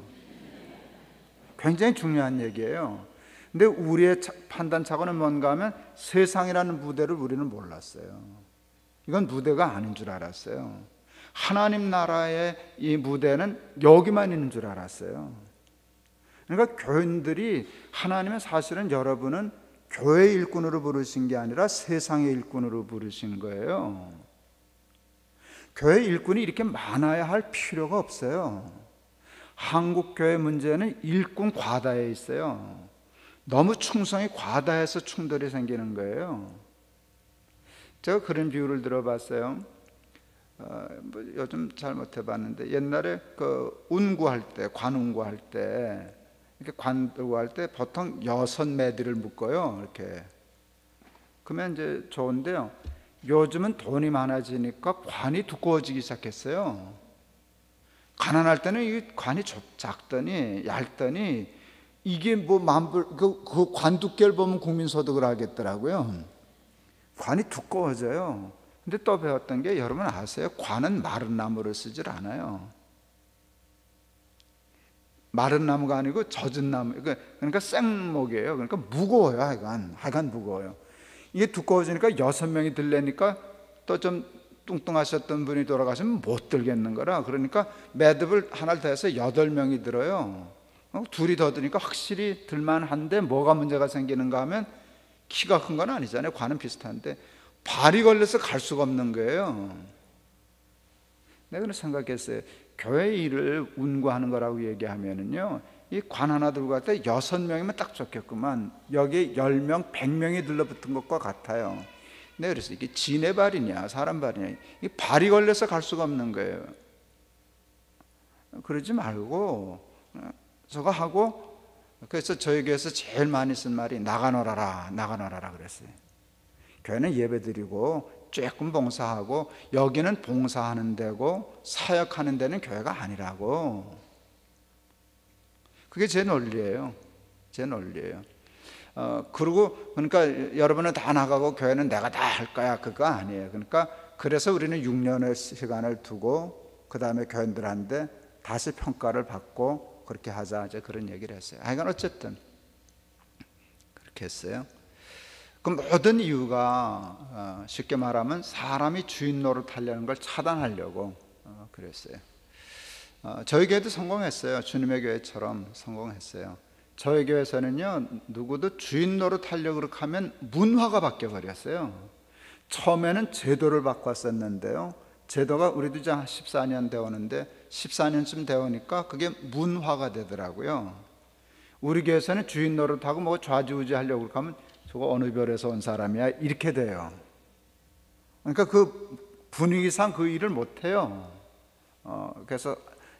S1: 굉장히 중요한 얘기예요. 근데 우리의 판단착오는 뭔가 하면, 세상이라는 무대를 우리는 몰랐어요. 이건 무대가 아닌 줄 알았어요. 하나님 나라의 이 무대는 여기만 있는 줄 알았어요. 그러니까 교인들이, 하나님은 사실은 여러분은 교회의 일꾼으로 부르신 게 아니라 세상의 일꾼으로 부르신 거예요. 교회 일꾼이 이렇게 많아야 할 필요가 없어요. 한국 교회 문제는 일꾼 과다에 있어요. 너무 충성이 과다해서 충돌이 생기는 거예요. 제가 그런 비유를 들어봤어요. 요즘 잘 못해봤는데, 옛날에 운구할 때, 관운구할 때, 이렇게 관운구할 때 보통 6매디를 묶어요. 이렇게. 그러면 이제 좋은데요, 요즘은 돈이 많아지니까 관이 두꺼워지기 시작했어요. 가난할 때는 이 관이 작더니 얇더니, 이게 뭐 그 관 두께를 보면 국민소득을 하겠더라고요. 관이 두꺼워져요. 근데 또 배웠던 게, 여러분 아세요? 관은 마른 나무를 쓰질 않아요. 마른 나무가 아니고 젖은 나무, 그러니까 생목이에요. 그러니까 무거워요. 하여간 무거워요. 이게 두꺼워지니까 6명이 들려니까, 또 좀 뚱뚱하셨던 분이 돌아가시면 못 들겠는 거라, 그러니까 매듭을 하나를 더해서 8명이 들어요. 둘이 더 드니까 확실히 들만한데, 뭐가 문제가 생기는가 하면, 키가 큰 건 아니잖아요. 관은 비슷한데 발이 걸려서 갈 수가 없는 거예요. 내가 그런 생각했어요. 교회 일을 운구하는 거라고 얘기하면은요, 이 관 하나 들고 갈 때 6명이면 딱 좋겠구만. 여기 10명, 100명이 들러붙은 것과 같아요. 내가 그래서 이게 지네 발이냐 사람 발이냐, 이 발이 걸려서 갈 수가 없는 거예요. 그러지 말고 저거 하고, 그래서 저희 교회에서 제일 많이 쓴 말이 나가 놀아라, 나가 놀아라 그랬어요. 교회는 예배드리고 조금 봉사하고, 여기는 봉사하는 데고 사역하는 데는 교회가 아니라고. 그게 제 논리예요. 제 논리예요. 그리고 그러니까 여러분은 다 나가고 교회는 내가 다 할 거야, 그거 아니에요. 그러니까 그래서 우리는 6년의 시간을 두고 그 다음에 교인들한테 다시 평가를 받고 그렇게 하자, 이제 그런 얘기를 했어요. 하여간 어쨌든 그렇게 했어요. 그 모든 이유가 쉽게 말하면 사람이 주인 노릇하려는 걸 차단하려고 그랬어요. 저희 교회도 성공했어요. 주님의 교회처럼 성공했어요. 저희 교회에서는요, 누구도 주인 노릇하려고 그렇게 하면 문화가 바뀌어 버렸어요. 처음에는 제도를 바꿨었는데요, 제도가 우리도 이제 14년 되었는데 14년쯤 되오니까 그게 문화가 되더라고요. 우리 교회에서는 주인 노릇하고 뭐 좌지우지 하려고 그렇게 하면 저거 어느 별에서 온 사람이야, 이렇게 돼요. 그러니까 그 분위기상 그 일을 못해요. 그래서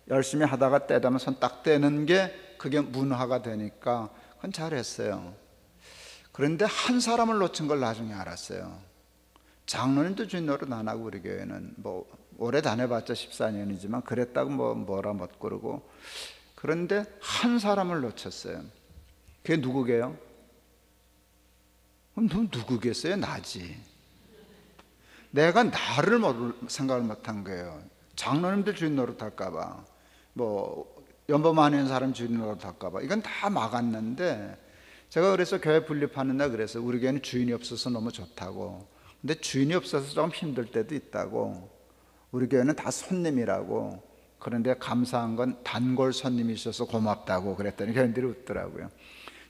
S1: 열심히 하다가 떼다면 손 딱 떼는 게 그게 문화가 되니까 그건 잘했어요. 그런데 한 사람을 놓친 걸 나중에 알았어요. 장로님도 주인 노릇 안 하고, 우리 교회는 뭐 오래 다녀봤자 14년이지만 그랬다고 뭐라 못 그러고. 그런데 한 사람을 놓쳤어요. 그게 누구게요? 그럼 누구겠어요? 나지. 내가 나를 생각을 못한 거예요. 장로님들 주인 노릇 할까봐, 뭐 연보 많이 있는 사람 주인 노릇 할까봐, 이건 다 막았는데, 제가 그래서 교회 분립하는 날 그래서 우리 교회는 주인이 없어서 너무 좋다고, 근데 주인이 없어서 좀 힘들 때도 있다고, 우리 교회는 다 손님이라고, 그런데 감사한 건 단골 손님이 있어서 고맙다고 그랬더니 교인들이 웃더라고요.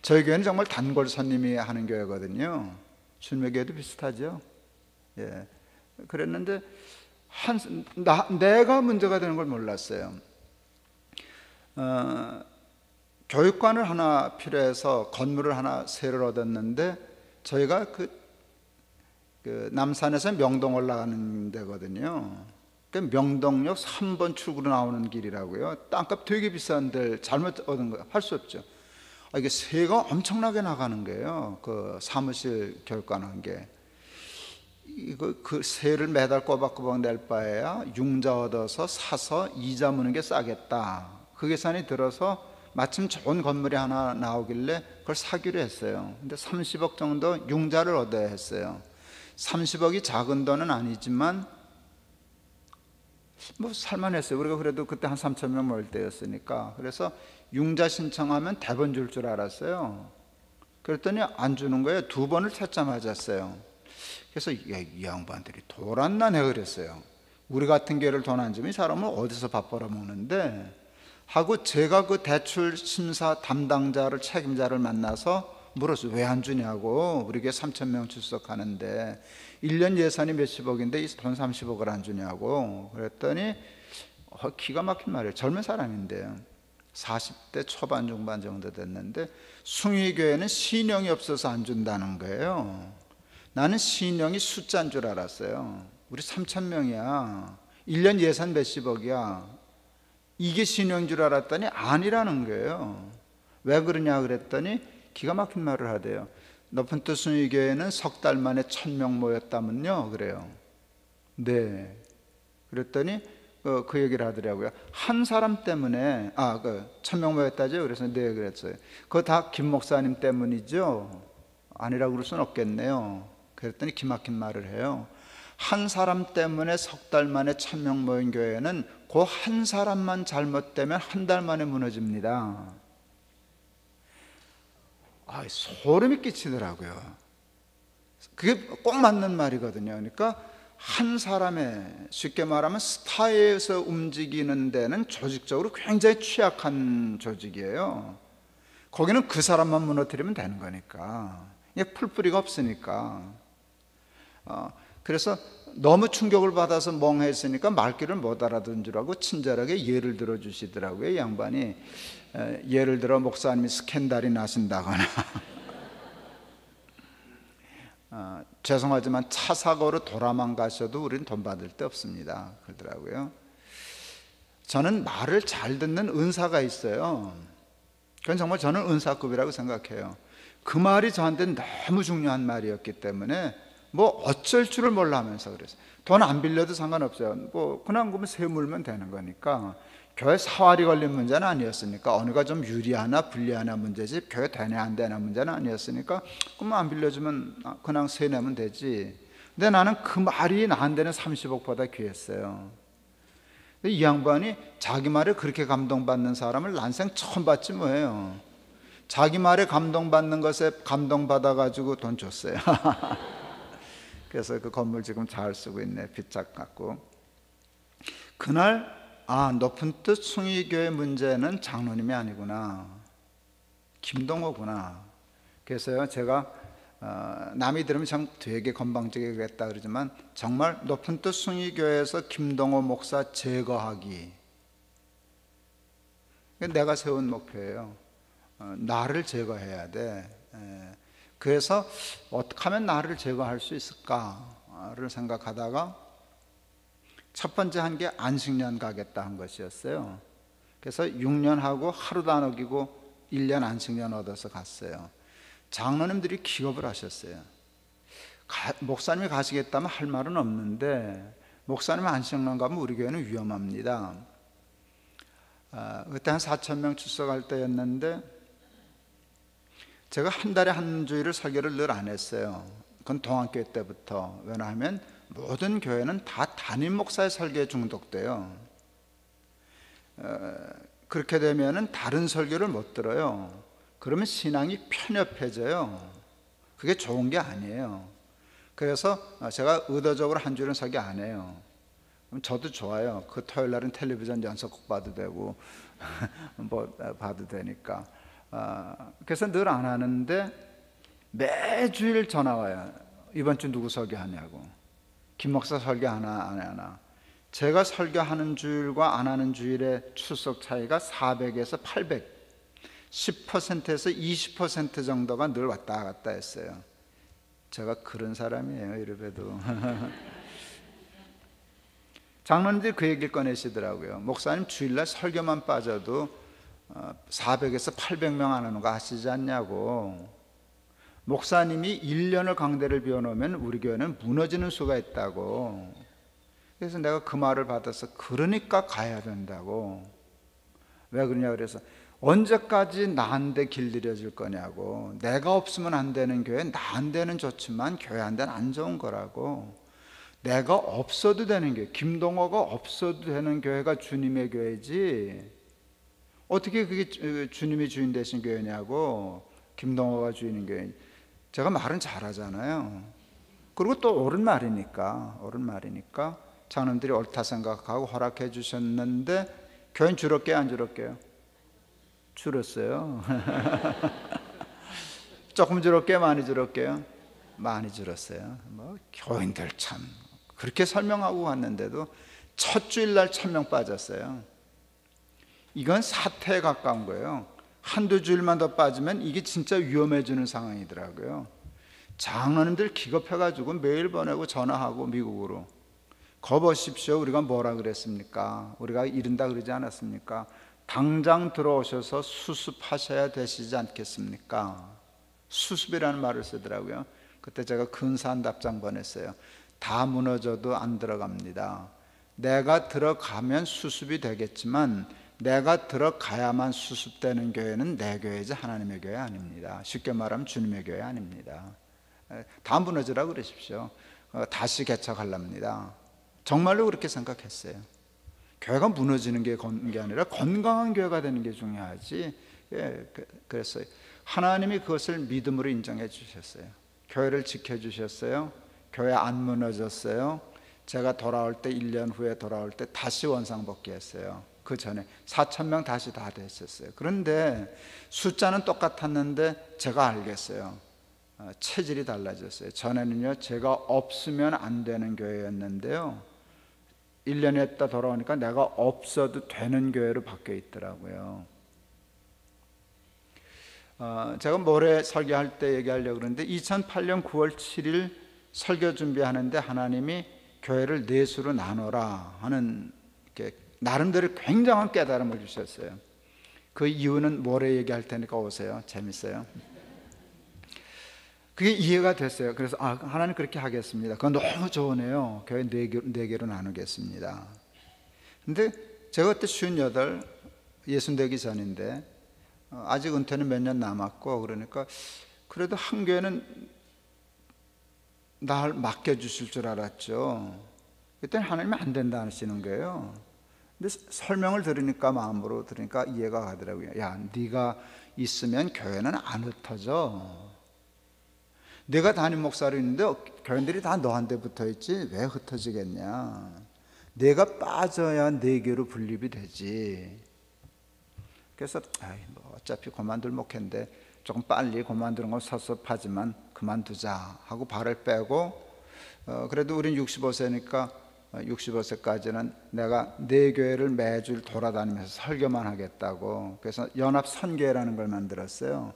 S1: 저희 교회는 정말 단골 손님이 하는 교회거든요. 주님의 교회도 비슷하죠. 예. 그랬는데 내가 문제가 되는 걸 몰랐어요. 교육관을 하나 필요해서 건물을 하나 세를 얻었는데, 저희가 그 남산에서 명동 올라가는 데거든요. 그 명동역 3번 출구로 나오는 길이라고요. 땅값 되게 비싼 데를 잘못 얻은 거 할 수 없죠. 이게 세가 엄청나게 나가는 거예요. 그 사무실 교육관 한 게. 이거 그 세를 매달 꼬박꼬박 낼 바에야 융자 얻어서 사서 이자 무는 게 싸겠다, 그 계산이 들어서 마침 좋은 건물이 하나 나오길래 그걸 사기로 했어요. 근데 30억 정도 융자를 얻어야 했어요. 30억이 작은 돈은 아니지만 뭐 살만했어요. 우리가 그래도 그때 한 3천 명 모일 때였으니까. 그래서 융자 신청하면 대번 줄 줄 알았어요. 그랬더니 안 주는 거예요. 2번을 채짜 맞았어요. 그래서 이 양반들이 돌았나네 그랬어요. 우리 같은 교회를 돈 안 주면 이 사람은 어디서 밥 벌어먹는데 하고, 제가 그 대출 심사 담당자를, 책임자를 만나서 물었어요. 왜 안 주냐고. 우리 교회 3천 명 출석하는데 1년 예산이 몇십억인데 이 돈 30억을 안 주냐고. 그랬더니 기가 막힌 말이에요. 젊은 사람인데요, 40대 초반 중반 정도 됐는데, 숭의교회는 신령이 없어서 안 준다는 거예요. 나는 신령이 숫자인 줄 알았어요. 우리 3천 명이야 1년 예산 몇십억이야, 이게 신령인 줄 알았더니 아니라는 거예요. 왜 그러냐 그랬더니 기가 막힌 말을 하대요. 높은 뜻 숭의교회는 석 달 만에 1,000명 모였다면요 그래요. 네. 그랬더니 그 얘기를 하더라고요. 한 사람 때문에 1,000명 모였다죠. 그래서 네 그랬어요. 그거 다 김 목사님 때문이죠. 아니라고 그럴 수는 없겠네요. 그랬더니 기막힌 말을 해요. 한 사람 때문에 석 달 만에 1,000명 모인 교회는 그 한 사람만 잘못되면 한 달 만에 무너집니다. 소름이 끼치더라고요. 그게 꼭 맞는 말이거든요. 그러니까 한 사람의, 쉽게 말하면 스타에서 움직이는 데는 조직적으로 굉장히 취약한 조직이에요. 거기는 그 사람만 무너뜨리면 되는 거니까. 이게 풀뿌리가 없으니까. 그래서 너무 충격을 받아서 멍했으니까 말귀를 못 알아듣는 줄 알고 친절하게 예를 들어 주시더라고요. 이 양반이 예를 들어 목사님이 스캔들이 나신다거나 죄송하지만 차 사고로 돌아만 가셔도 우리는 돈 받을 데 없습니다 그러더라고요. 저는 말을 잘 듣는 은사가 있어요. 그건 정말 저는 은사급이라고 생각해요. 그 말이 저한테 너무 중요한 말이었기 때문에 뭐 어쩔 줄을 몰라 하면서 그랬어요. 돈 안 빌려도 상관없어요. 뭐 그냥 그러면 세 물면 되는 거니까. 교회 사활이 걸린 문제는 아니었으니까, 어느가 좀 유리하나 불리하나 문제지 교회 되냐 안 되냐 문제는 아니었으니까 그러면 안 빌려주면 그냥 세 내면 되지. 근데 나는 그 말이 나한테는 30억보다 귀했어요. 이 양반이 자기 말에 그렇게 감동받는 사람을 난생 처음 봤지 뭐예요. 자기 말에 감동받는 것에 감동받아가지고 돈 줬어요. 그래서 그 건물 지금 잘 쓰고 있네. 빚짝 갖고. 그날 높은 뜻 숭의교회 문제는 장로님이 아니구나, 김동호구나. 그래서요, 제가 남이 들으면 참 되게 건방지게 그러지만 정말 높은 뜻 숭의교회에서 김동호 목사 제거하기, 내가 세운 목표예요. 나를 제거해야 돼. 그래서 어떻게 하면 나를 제거할 수 있을까를 생각하다가 첫 번째 한 게 안식년 가겠다 한 것이었어요. 그래서 6년 하고 하루도 안 어기고 1년 안식년 얻어서 갔어요. 장로님들이 기겁을 하셨어요. 목사님이 가시겠다면 할 말은 없는데 목사님 안식년 가면 우리 교회는 위험합니다. 그때 한 4,000명 출석할 때였는데 제가 한 달에 한 주일을 설교를 늘 안 했어요. 그건 동안교회 때부터. 왜냐하면 모든 교회는 다 담임 목사의 설교에 중독돼요. 그렇게 되면은 다른 설교를 못 들어요. 그러면 신앙이 편협해져요. 그게 좋은 게 아니에요. 그래서 제가 의도적으로 한 주일은 설교 안 해요. 그럼 저도 좋아요. 그 토요일 날은 텔레비전 연속곡 봐도 되고 뭐 봐도 되니까. 그래서 늘 안 하는데 매주일 전화 와요. 이번 주 누구 설교하냐고. 김 목사 설교 하나 안 하나. 제가 설교하는 주일과 안 하는 주일의 출석 차이가 400에서 800, 10%에서 20% 정도가 늘 왔다 갔다 했어요. 제가 그런 사람이에요, 이래봬도. 장로님들이 그 얘기를 꺼내시더라고요. 목사님 주일날 설교만 빠져도 400에서 800명 안 하는 거 아시지 않냐고. 목사님이 1년을 강대를 비워놓으면 우리 교회는 무너지는 수가 있다고. 그래서 내가 그 말을 받아서 그러니까 가야 된다고. 왜 그러냐 그래서 언제까지 나한테 길들여질 거냐고. 내가 없으면 안 되는 교회, 나한테는 좋지만 교회한테는 안 좋은 거라고. 내가 없어도 되는 교회, 김동호가 없어도 되는 교회가 주님의 교회지 어떻게 그게 주님이 주인 되신 교회냐고. 김동호가 주인인 교회. 제가 말은 잘하잖아요. 그리고 또 옳은 말이니까 장로님들이 옳다 생각하고 허락해 주셨는데 교회는 줄었게요, 안 줄었게요? 줄었어요. 조금 줄었게요, 많이 줄었게요? 많이 줄었어요. 뭐 교인들 참 그렇게 설명하고 왔는데도 첫 주일날 1,000명 빠졌어요. 이건 사태에 가까운 거예요. 한두 주일만 더 빠지면 이게 진짜 위험해지는 상황이더라고요. 장로님들 기겁해가지고 메일 보내고 전화하고 미국으로 거보십시오. 우리가 뭐라 그랬습니까? 우리가 이른다 그러지 않았습니까? 당장 들어오셔서 수습하셔야 되시지 않겠습니까? 수습이라는 말을 쓰더라고요. 그때 제가 근사한 답장 보냈어요. 다 무너져도 안 들어갑니다. 내가 들어가면 수습이 되겠지만 내가 들어가야만 수습되는 교회는 내 교회지 하나님의 교회 아닙니다. 쉽게 말하면 주님의 교회 아닙니다. 다 무너지라 그러십시오. 다시 개척하랍니다. 정말로 그렇게 생각했어요. 교회가 무너지는 게 아니라 건강한 교회가 되는 게 중요하지. 그래서 하나님이 그것을 믿음으로 인정해 주셨어요. 교회를 지켜주셨어요. 교회 안 무너졌어요. 제가 돌아올 때 1년 후에 돌아올 때 다시 원상복귀했어요. 그 전에 4,000명 다시 다 됐었어요. 그런데 숫자는 똑같았는데 제가 알겠어요. 체질이 달라졌어요. 전에는요, 제가 없으면 안 되는 교회였는데요, 1년 있다 돌아오니까 내가 없어도 되는 교회로 바뀌어 있더라고요. 제가 모레 설교할 때 얘기하려고 그러는데 2008년 9월 7일 설교 준비하는데 하나님이 교회를 넷으로 나눠라 하는 나름대로 굉장한 깨달음을 주셨어요. 그 이유는 모레 얘기할 테니까 오세요. 재밌어요. 그게 이해가 됐어요. 그래서 하나님 그렇게 하겠습니다. 그건 너무 좋으네요. 교회 네 개로 나누겠습니다. 근데 제가 그때 58, 60 되기 전인데 아직 은퇴는 몇 년 남았고, 그러니까 그래도 한 교회는 날 맡겨주실 줄 알았죠. 그때는 하나님이 안 된다 하시는 거예요. 근데 설명을 들으니까, 마음으로 들으니까 이해가 가더라고요. 야, 네가 있으면 교회는 안 흩어져. 내가 담임 목사로 있는데 교인들이 다 너한테 붙어있지 왜 흩어지겠냐. 내가 빠져야 네 개로 분립이 되지. 그래서 어차피 그만둘 목회인데 조금 빨리 그만두는 건 섭섭하지만 그만두자 하고 발을 빼고, 그래도 우린 65세니까 65세까지는 내가 네 교회를 매주 돌아다니면서 설교만 하겠다고, 그래서 연합선교회라는 걸 만들었어요.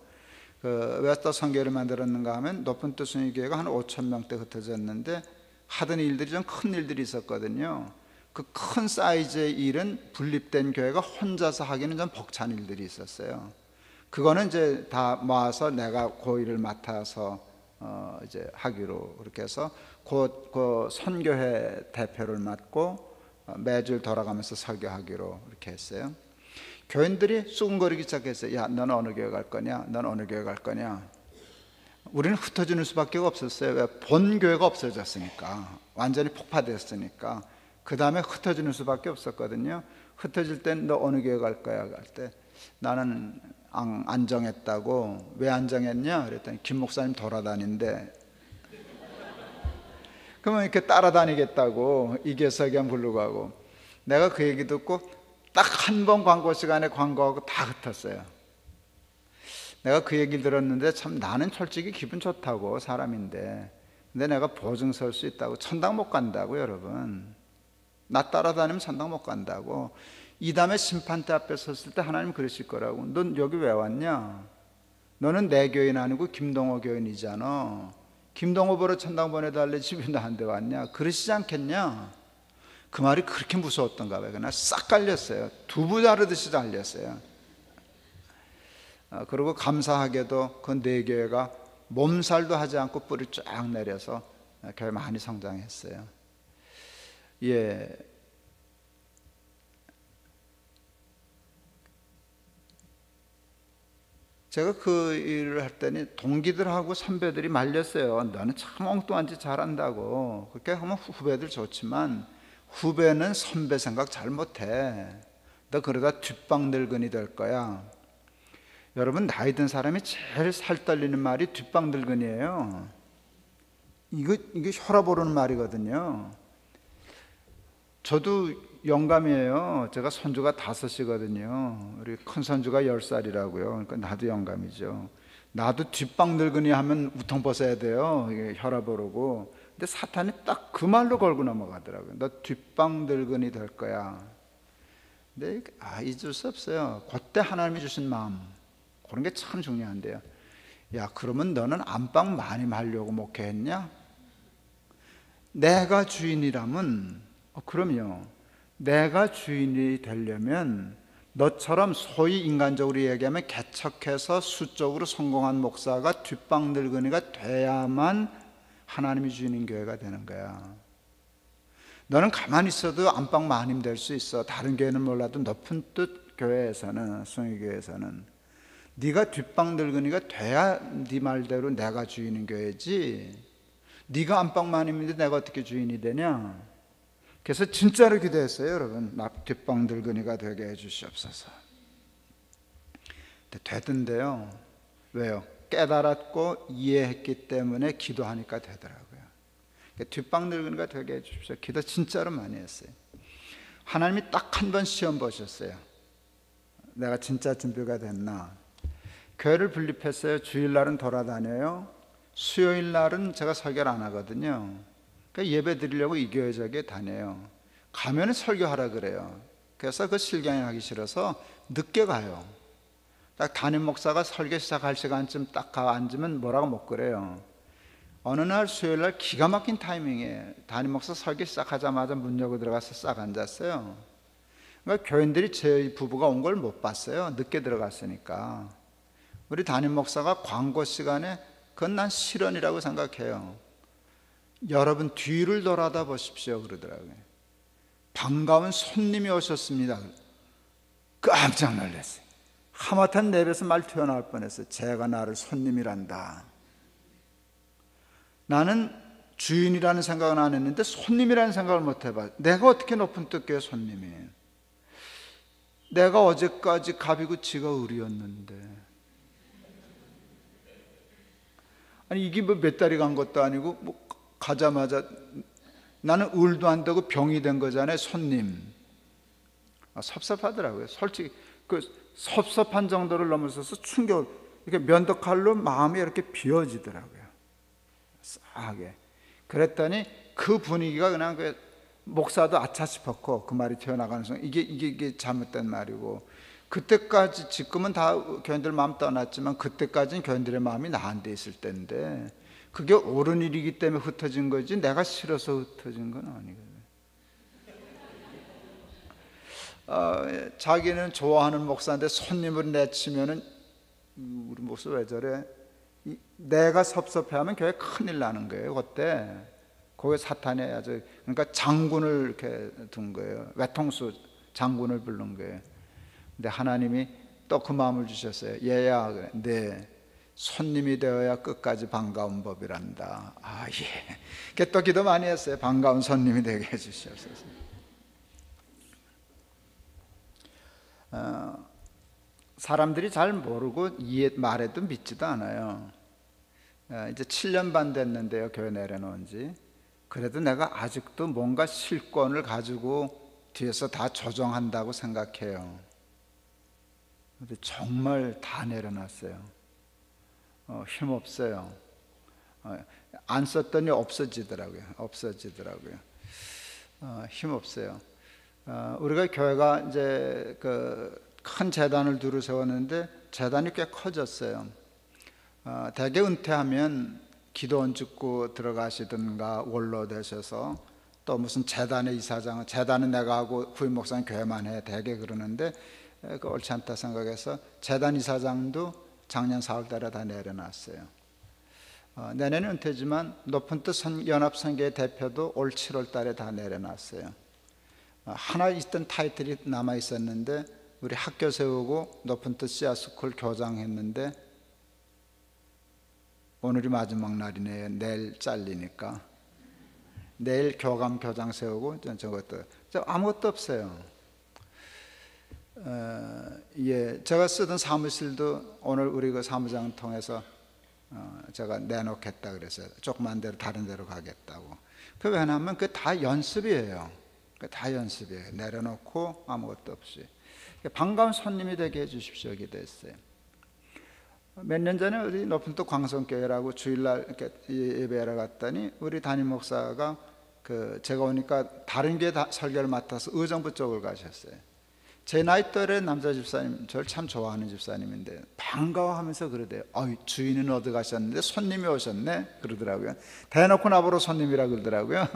S1: 왜 또 선교를 만들었는가 하면, 높은 뜻순위 교회가 한 5천 명대 흩어졌는데 하던 일들이 좀 큰 일들이 있었거든요. 그 큰 사이즈의 일은 분립된 교회가 혼자서 하기는 좀 벅찬 일들이 있었어요. 그거는 이제 다 모아서 내가 그 일을 맡아서 이제 하기로 그렇게 해서 그 선교회 대표를 맡고 매주 돌아가면서 설교하기로 이렇게 했어요. 교인들이 수군거리기 시작했어요. 야, 너는 어느 교회 갈 거냐? 넌 어느 교회 갈 거냐? 우리는 흩어지는 수밖에 없었어요. 왜? 본 교회가 없어졌으니까, 완전히 폭파됐으니까. 그 다음에 흩어지는 수밖에 없었거든요. 흩어질 땐 너 어느 교회 갈 거야? 갈 때 나는 안 정했다고. 왜 안 정했냐? 그랬더니 김 목사님 돌아다닌대. 그러면 이렇게 따라다니겠다고 이계석이랑 부르고 하고. 내가 그 얘기 듣고 딱 한 번 광고 시간에 광고하고 다 흩었어요. 내가 그 얘기를 들었는데 참 나는 솔직히 기분 좋다고, 사람인데. 근데 내가 보증 설 수 있다고. 천당 못 간다고 여러분. 나 따라다니면 천당 못 간다고. 이 다음에 심판대 앞에 섰을 때 하나님 그러실 거라고. 넌 여기 왜 왔냐? 너는 내 교인 아니고 김동호 교인이잖아. 김동호 보러 천당 보내달래지 왜 나한테 왔냐? 그러시지 않겠냐? 그 말이 그렇게 무서웠던가 봐요. 그냥 싹 갈렸어요. 두부 자르듯이 잘렸어요. 그리고 감사하게도 그 네 교회가 몸살도 하지 않고 뿌리 쫙 내려서 교회 많이 성장했어요. 예. 제가 그 일을 할 때니 동기들하고 선배들이 말렸어요. 너는 참 엉뚱한 짓 잘한다고. 그렇게 하면 후배들 좋지만 후배는 선배 생각 잘 못해. 너 그러다 뒷방 늙은이 될 거야. 여러분, 나이 든 사람이 제일 살 떨리는 말이 뒷방 늙은이에요. 이게 혈압 오르는 말이거든요. 저도 영감이에요. 제가 손주가 5이거든요. 우리 큰 손주가 10살이라고요. 그러니까 나도 영감이죠. 나도 뒷방 늙은이 하면 우통 벗어야 돼요. 이게 혈압 오르고. 근데 사탄이 딱 그 말로 걸고 넘어가더라고요. 너 뒷방 늙은이 될 거야. 근데 잊을 수 없어요. 그때 하나님이 주신 마음, 그런 게 참 중요한데요. 야, 그러면 너는 안방 많이 말려고 목회했냐? 내가 주인이라면, 그럼요. 내가 주인이 되려면 너처럼 소위 인간적으로 얘기하면 개척해서 수적으로 성공한 목사가 뒷방 늙은이가 돼야만 하나님이 주인인 교회가 되는 거야. 너는 가만히 있어도 안방 마님 될 수 있어. 다른 교회는 몰라도 높은 뜻 교회에서는, 숭의교회에서는 네가 뒷방 늙은이가 돼야 네 말대로 내가 주인인 교회지. 네가 안방 마님인데 내가 어떻게 주인이 되냐? 그래서 진짜로 기도했어요. 여러분, 나 뒷방 늙은이가 되게 해주시옵소서. 되던데요. 왜요? 깨달았고 이해했기 때문에 기도하니까 되더라고요. 뒷방 늙은이가 되게 해주십시오. 기도 진짜로 많이 했어요. 하나님이 딱 한 번 시험 보셨어요. 내가 진짜 준비가 됐나? 교회를 분립했어요. 주일날은 돌아다녀요. 수요일 날은 제가 설교를 안 하거든요. 그러니까 예배 드리려고 이 교회 저기에 다녀요. 가면은 설교하라 그래요. 그래서 그 실경이 하기 싫어서 늦게 가요. 딱 담임 목사가 설교 시작할 시간쯤 딱 가 앉으면 뭐라고 못 그래요. 어느 날 수요일 날 기가 막힌 타이밍에 담임 목사 설교 시작하자마자 문 열고 들어가서 싹 앉았어요. 그러니까 교인들이 제 부부가 온 걸 못 봤어요. 늦게 들어갔으니까. 우리 담임 목사가 광고 시간에 그건 난 실언이라고 생각해요. 여러분 뒤를 돌아다 보십시오 그러더라고요. 반가운 손님이 오셨습니다. 깜짝 놀랐어요. 하마탄 내 입에서 말 튀어나올 뻔했어요. 제가 나를 손님이란다. 나는 주인이라는 생각은 안 했는데 손님이라는 생각을 못 해봐. 내가 어떻게 높은 뜻교의 손님이? 내가 어제까지 갑이고 지가 을이었는데. 아니 이게 뭐 몇 달이 간 것도 아니고 뭐 가자마자 나는 을도 안 되고 병이 된 거잖아요. 손님. 섭섭하더라고요. 솔직히 그 섭섭한 정도를 넘어서서 충격, 이렇게 면도칼로 마음이 이렇게 비어지더라고요. 싸하게. 그랬더니 그 분위기가 그냥 그 목사도 아차 싶었고 그 말이 튀어나가는 순간 이게 잘못된 말이고, 그때까지 지금은 다 교인들 마음 떠났지만 그때까지는 교인들의 마음이 나한테 있을 때인데 그게 옳은 일이기 때문에 흩어진 거지 내가 싫어서 흩어진 건 아니거든요. 자기는 좋아하는 목사인데 손님을 내치면은 우리 목사 왜 저래? 내가 섭섭해하면 교회 큰일 나는 거예요. 그때 거기 사탄이 아주, 그러니까 장군을 이렇게 둔 거예요. 외통수 장군을 부른 거예요. 근데 하나님이 또 그 마음을 주셨어요. 얘야, 그래. 네, 손님이 되어야 끝까지 반가운 법이란다. 아, 예. 그게 또 기도 많이 했어요. 반가운 손님이 되게 해주시옵소서. 사람들이 잘 모르고 말해도 믿지도 않아요. 이제 7년 반 됐는데요, 교회 내려놓은 지. 그래도 내가 아직도 뭔가 실권을 가지고 뒤에서 다 조정한다고 생각해요. 근데 정말 다 내려놨어요. 힘없어요. 안 썼더니 없어지더라고요. 힘없어요. 우리가 교회가 이제 그 큰 재단을 두루 세웠는데 재단이 꽤 커졌어요. 대개 은퇴하면 기도원 짓고 들어가시든가 원로 되셔서 또 무슨 재단의 이사장, 재단은 내가 하고 후임 목사는 교회만 해, 대개 그러는데 그 옳지 않다 생각해서 재단 이사장도 작년 4월 달에 다 내려놨어요. 내년에 은퇴지만 높은 뜻 연합선교회 대표도 올 7월 달에 다 내려놨어요. 하나 있던 타이틀이 남아 있었는데 우리 학교 세우고 높은 뜻 씨앗스쿨 교장했는데 오늘이 마지막 날이네요. 내일 잘리니까. 내일 교감 교장 세우고 저것도 아무것도 없어요. 예, 제가 쓰던 사무실도 오늘 우리 그 사무장 통해서 제가 내놓겠다 그랬어요. 조그만 데로 다른 데로 가겠다고. 그 왜냐하면 그 다 연습이에요. 다 연습이에요. 내려놓고 아무것도 없이 반가운 손님이 되게 해주십시오. 기도했어요. 몇 년 전에 우리 높은 또 광성교회라고 주일날 이렇게 예배하러 갔더니 우리 담임 목사가 제가 오니까 다른 교회 설교를 맡아서 의정부 쪽을 가셨어요. 제 나이 또래 남자 집사님, 저를 참 좋아하는 집사님인데 반가워하면서 그러대요. 주인은 어디 가셨는데 손님이 오셨네 그러더라고요. 대놓고 나보러 손님이라 그러더라고요.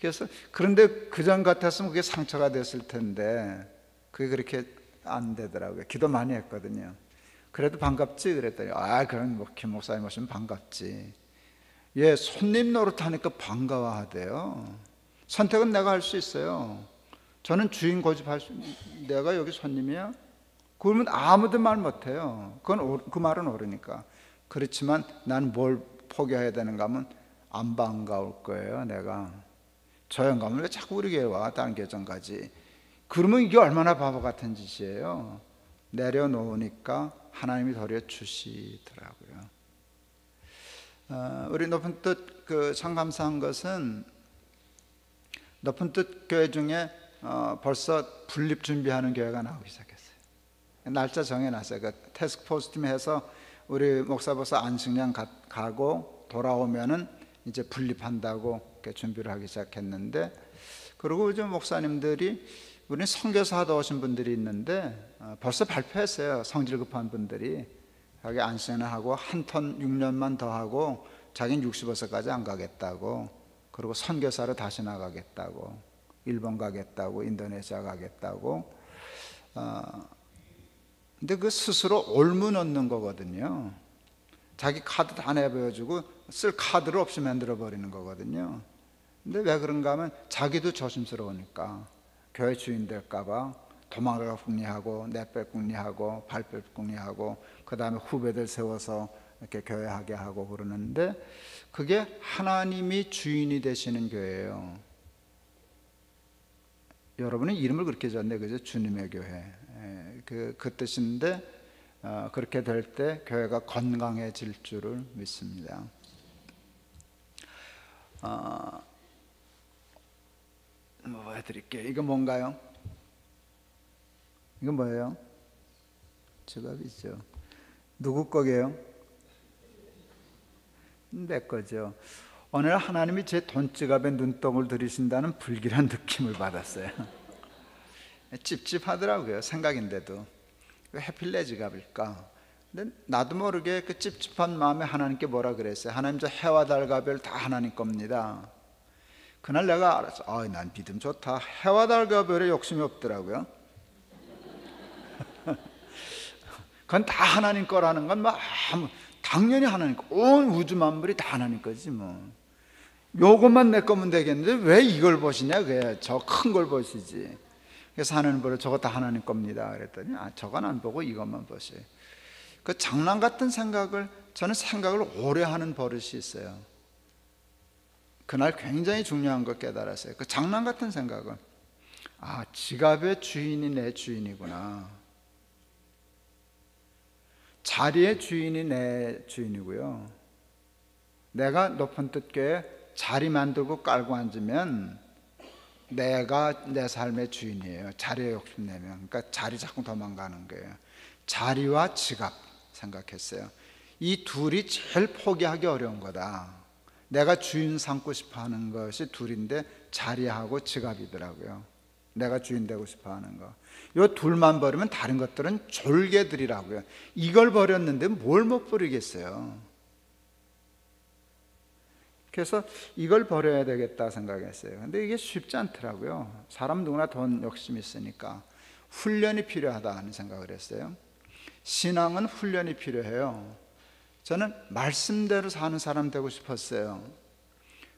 S1: 그래서 그런데 그전 같았으면 그게 상처가 됐을 텐데 그게 그렇게 안 되더라고요. 기도 많이 했거든요. 그래도 반갑지? 그랬더니 그럼 뭐 김 목사님 오시면 반갑지. 예, 손님 노릇하니까 반가워하대요. 선택은 내가 할 수 있어요. 저는 주인 고집할 수, 내가 여기 손님이야? 그러면 아무도 말 못해요. 그 말은 옳으니까. 그렇지만 난 뭘 포기해야 되는가 하면 안 반가울 거예요. 내가 저 영감을 왜 자꾸 우리 교회 와? 다른 교정까지. 그러면 이게 얼마나 바보 같은 짓이에요. 내려놓으니까 하나님이 도리어 주시더라고요. 우리 높은 뜻 참 감사한 것은 높은 뜻 교회 중에 벌써 분립 준비하는 교회가 나오기 시작했어요. 날짜 정해놨어요. 그 태스크포스 팀 해서 우리 목사 벌써 안식년 가고 돌아오면은 이제 분립한다고 이렇게 준비를 하기 시작했는데, 그리고 이제 목사님들이, 우리는 선교사 하다 오신 분들이 있는데 벌써 발표했어요. 성질 급한 분들이 자기 안수행을 하고 한 턴 6년만 더 하고 자기는 65세까지 안 가겠다고, 그리고 선교사로 다시 나가겠다고, 일본 가겠다고, 인도네시아 가겠다고. 근데 그 스스로 옮문 얻는 거거든요. 자기 카드 다 내보여주고 쓸 카드를 없이 만들어 버리는 거거든요. 근데 왜 그런가 하면 자기도 조심스러우니까, 교회 주인 될까봐 도망가 궁리하고 내빼 궁리하고 발빼 궁리하고 그 다음에 후배들 세워서 이렇게 교회하게 하고 그러는데, 그게 하나님이 주인이 되시는 교회예요. 여러분은 이름을 그렇게 졌네, 그죠? 주님의 교회. 그 뜻인데, 그렇게 될 때 교회가 건강해질 줄을 믿습니다. 뭐 해드릴게요. 이거 뭔가요? 이거 뭐예요? 지갑이죠. 누구 거게요? 내 거죠. 어느 날 하나님이 제 돈지갑에 눈독을 들이신다는 불길한 느낌을 받았어요. 찝찝하더라고요. 생각인데도. 왜 하필 내 지갑일까? 근데 나도 모르게 그 찝찝한 마음에 하나님께 뭐라 그랬어요? 하나님, 저 해와 달과 별 다 하나님 겁니다. 그날 내가 알았어. 난 믿음 좋다. 해와 달과 별에 욕심이 없더라고요. 그건 다 하나님 거라는 건 당연히 하나님 거. 온 우주 만물이 다 하나님 거지 뭐. 요것만 내 거면 되겠는데 왜 이걸 보시냐? 그래, 저 큰 걸 보시지. 그래서 하나님 보러 저거 다 하나님 겁니다. 그랬더니 저건 안 보고 이것만 보세요. 그 장난 같은 생각을, 저는 생각을 오래 하는 버릇이 있어요. 그날 굉장히 중요한 걸 깨달았어요. 그 장난 같은 생각을, 지갑의 주인이 내 주인이구나. 자리의 주인이 내 주인이고요. 내가 높은 뜻교에 자리 만들고 깔고 앉으면 내가 내 삶의 주인이에요. 자리에 욕심내면. 그러니까 자리 자꾸 도망가는 거예요. 자리와 지갑 생각했어요. 이 둘이 제일 포기하기 어려운 거다. 내가 주인 삼고 싶어 하는 것이 둘인데 자리하고 지갑이더라고요. 내가 주인 되고 싶어 하는 거. 이 둘만 버리면 다른 것들은 졸개들이라고요. 이걸 버렸는데 뭘 못 버리겠어요. 그래서 이걸 버려야 되겠다 생각했어요. 근데 이게 쉽지 않더라고요. 사람 누구나 돈 욕심이 있으니까 훈련이 필요하다 하는 생각을 했어요. 신앙은 훈련이 필요해요. 저는 말씀대로 사는 사람 되고 싶었어요.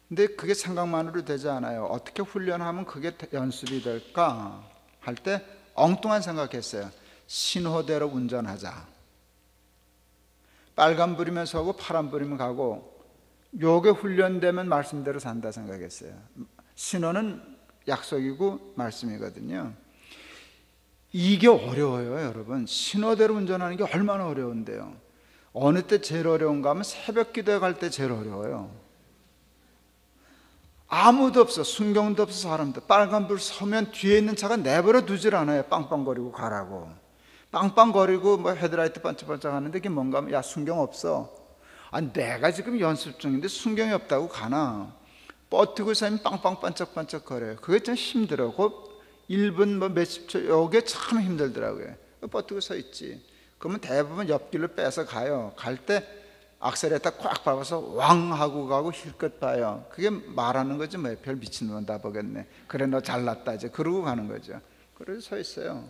S1: 근데 그게 생각만으로 되지 않아요. 어떻게 훈련하면 그게 연습이 될까 할 때 엉뚱한 생각했어요. 신호대로 운전하자. 빨간불이면 서고 파란불이면 가고, 요게 훈련되면 말씀대로 산다 생각했어요. 신호는 약속이고 말씀이거든요. 이게 어려워요, 여러분. 신호대로 운전하는 게 얼마나 어려운데요. 어느 때 제일 어려운가 하면 새벽 기도에 갈 때 제일 어려워요. 아무도 없어. 순경도 없어. 사람들 빨간불 서면 뒤에 있는 차가 내버려 두질 않아요. 빵빵거리고 가라고. 빵빵거리고 헤드라이트 반짝반짝 하는데 그게 뭔가 하면, 야, 순경 없어. 내가 지금 연습 중인데 순경이 없다고 가나? 버티고 있으면 빵빵 반짝반짝 거려요. 그게 좀 힘들어. 그 1분 몇십 초, 이게 참 힘들더라고요. 버티고 서 있지. 그러면 대부분 옆길로 빼서 가요. 갈 때 악셀에다 꽉 밟아서 왕 하고 가고 힐끗 봐요. 그게 말하는 거지 뭐. 별 미친놈은 다 보겠네. 그래, 너 잘났다 이제 그러고 가는 거죠. 그래서 서 있어요.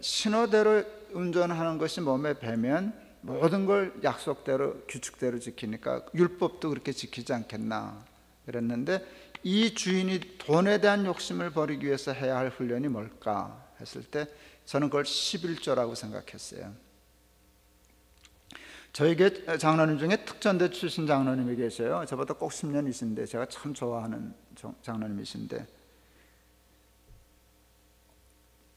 S1: 신호대로 운전하는 것이 몸에 배면 모든 걸 약속대로 규칙대로 지키니까 율법도 그렇게 지키지 않겠나 그랬는데, 이 주인이 돈에 대한 욕심을 버리기 위해서 해야 할 훈련이 뭘까 했을 때 저는 그걸 11조라고 생각했어요. 저에게 장로님 중에 특전대 출신 장로님이 계셔요. 저보다 꼭 10년이신데 제가 참 좋아하는 장로님이신데,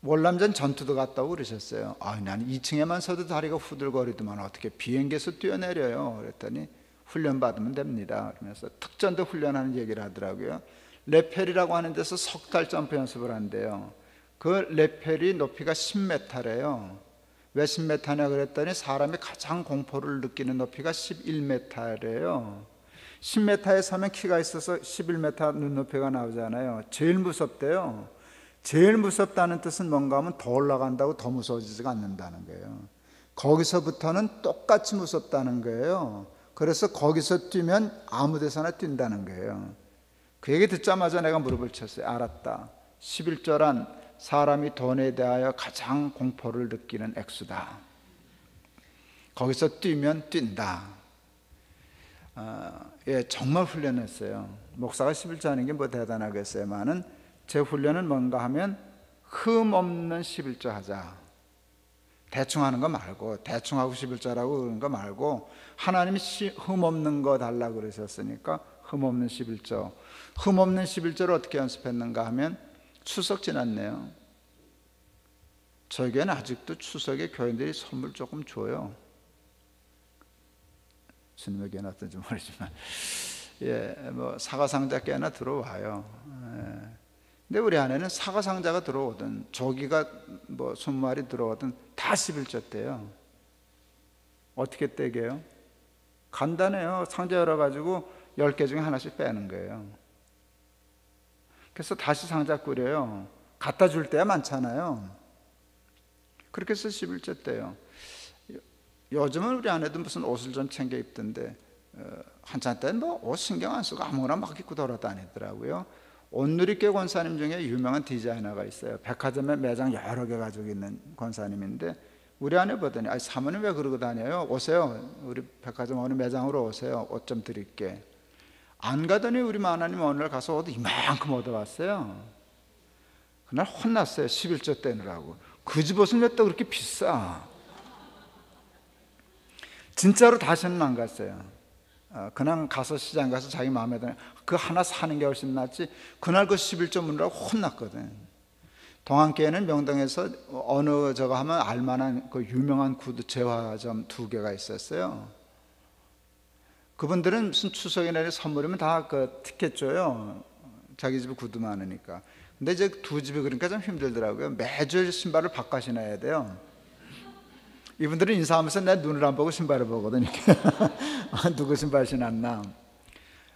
S1: 월남전 전투도 갔다고 그러셨어요. 난 2층에만 서도 다리가 후들거리더만 어떻게 비행기에서 뛰어내려요. 그랬더니 훈련 받으면 됩니다. 그러면서 특전대 훈련하는 얘기를 하더라고요. 레펠이라고 하는 데서 석 달 점프 연습을 한대요. 그 레펠이 높이가 10m래요. 왜 10m냐 그랬더니 사람이 가장 공포를 느끼는 높이가 11m래요. 10m에 서면 키가 있어서 11m 눈높이가 나오잖아요. 제일 무섭대요. 제일 무섭다는 뜻은 뭔가 하면 더 올라간다고 더 무서워지지가 않는다는 거예요. 거기서부터는 똑같이 무섭다는 거예요. 그래서 거기서 뛰면 아무 데서나 뛴다는 거예요. 그 얘기 듣자마자 내가 무릎을 쳤어요. 알았다. 11조란 사람이 돈에 대하여 가장 공포를 느끼는 액수다. 거기서 뛰면 뛴다. 정말 훈련했어요. 목사가 11조 하는 게 뭐 대단하겠어요만은 제 훈련은 뭔가 하면 흠 없는 11조 하자. 대충 하는 거 말고, 대충 하고 11조라고 그러는 거 말고, 하나님이 흠 없는 거 달라고 그러셨으니까 흠 없는 11조. 흠 없는 11조를 어떻게 연습했는가 하면 추석 지났네요. 저에게는 아직도 추석에 교인들이 선물 조금 줘요. 주님에게 놨던지 모르지만, 사과 상자 꽤나 들어와요. 근데 우리 안에는 사과 상자가 들어오든 조기가 20마리 들어오든 다 11조 때요. 어떻게 떼게요? 간단해요. 상자 열어가지고 10개 중에 하나씩 빼는 거예요. 그래서 다시 상자 꾸려요. 갖다 줄 때야 많잖아요. 그렇게 해서 11조 때요. 요즘은 우리 아내도 무슨 옷을 좀 챙겨 입던데 한참 때는 옷 신경 안 쓰고 아무거나 막 입고 돌아다니더라고요. 온누리교 권사님 중에 유명한 디자이너가 있어요. 백화점에 매장 여러 개 가지고 있는 권사님인데 우리 아내 보더니 사모님 왜 그러고 다녀요? 오세요. 우리 백화점 어느 매장으로 오세요. 옷 좀 드릴게. 안 가더니 우리 마나님 어느 날 가서 옷 이만큼 얻어왔어요. 그날 혼났어요. 11조 떼느라고. 그 집 옷은 왜 또 그렇게 비싸? 진짜로 다시는 안 갔어요. 그냥 가서 시장 가서 자기 마음에 드는 그 하나 사는 게 훨씬 낫지. 그날 그 11조 문이라고 혼났거든. 동안교회는 명동에서 어느 저거 하면 알만한 그 유명한 구두 재화점 2개가 있었어요. 그분들은 무슨 추석에 내리 선물이면 다 그 티켓 줘요. 자기 집에 구두 많으니까. 근데 이제 두 집이 그러니까 좀 힘들더라고요. 매주 신발을 바꿔 신어야 돼요. 이분들은 인사하면서 내 눈을 안 보고 신발을 보거든요. 누구 신발 신었나.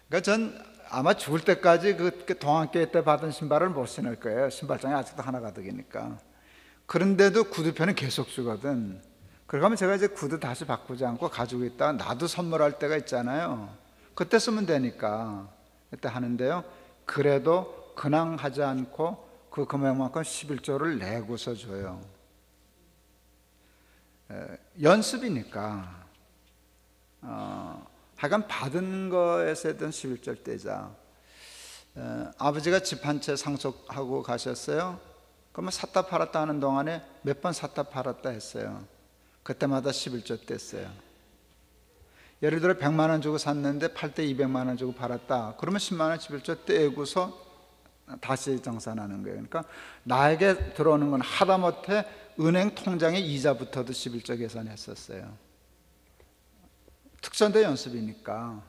S1: 그러니까 전 아마 죽을 때까지 그 동안교회 때 받은 신발을 못 신을 거예요. 신발장에 아직도 하나 가득이니까. 그런데도 구두편은 계속 주거든. 그러면 제가 이제 구두 다시 바꾸지 않고 가지고 있다가 나도 선물할 때가 있잖아요. 그때 쓰면 되니까 그때 하는데요. 그래도 그냥 하지 않고 그 금액만큼 11조를 내고서 줘요. 연습이니까 하여간 받은 거에서든 11조 떼자. 아버지가 집 한 채 상속하고 가셨어요. 그러면 샀다 팔았다 하는 동안에 몇 번 샀다 팔았다 했어요. 그때마다 11조 뗐어요. 예를 들어 100만 원 주고 샀는데 팔 때 200만 원 주고 팔았다. 그러면 10만 원 11조 떼고서 다시 정산하는 거예요. 그러니까 나에게 들어오는 건 하다못해 은행 통장에 이자부터도 11조 계산했었어요. 특전대 연습이니까.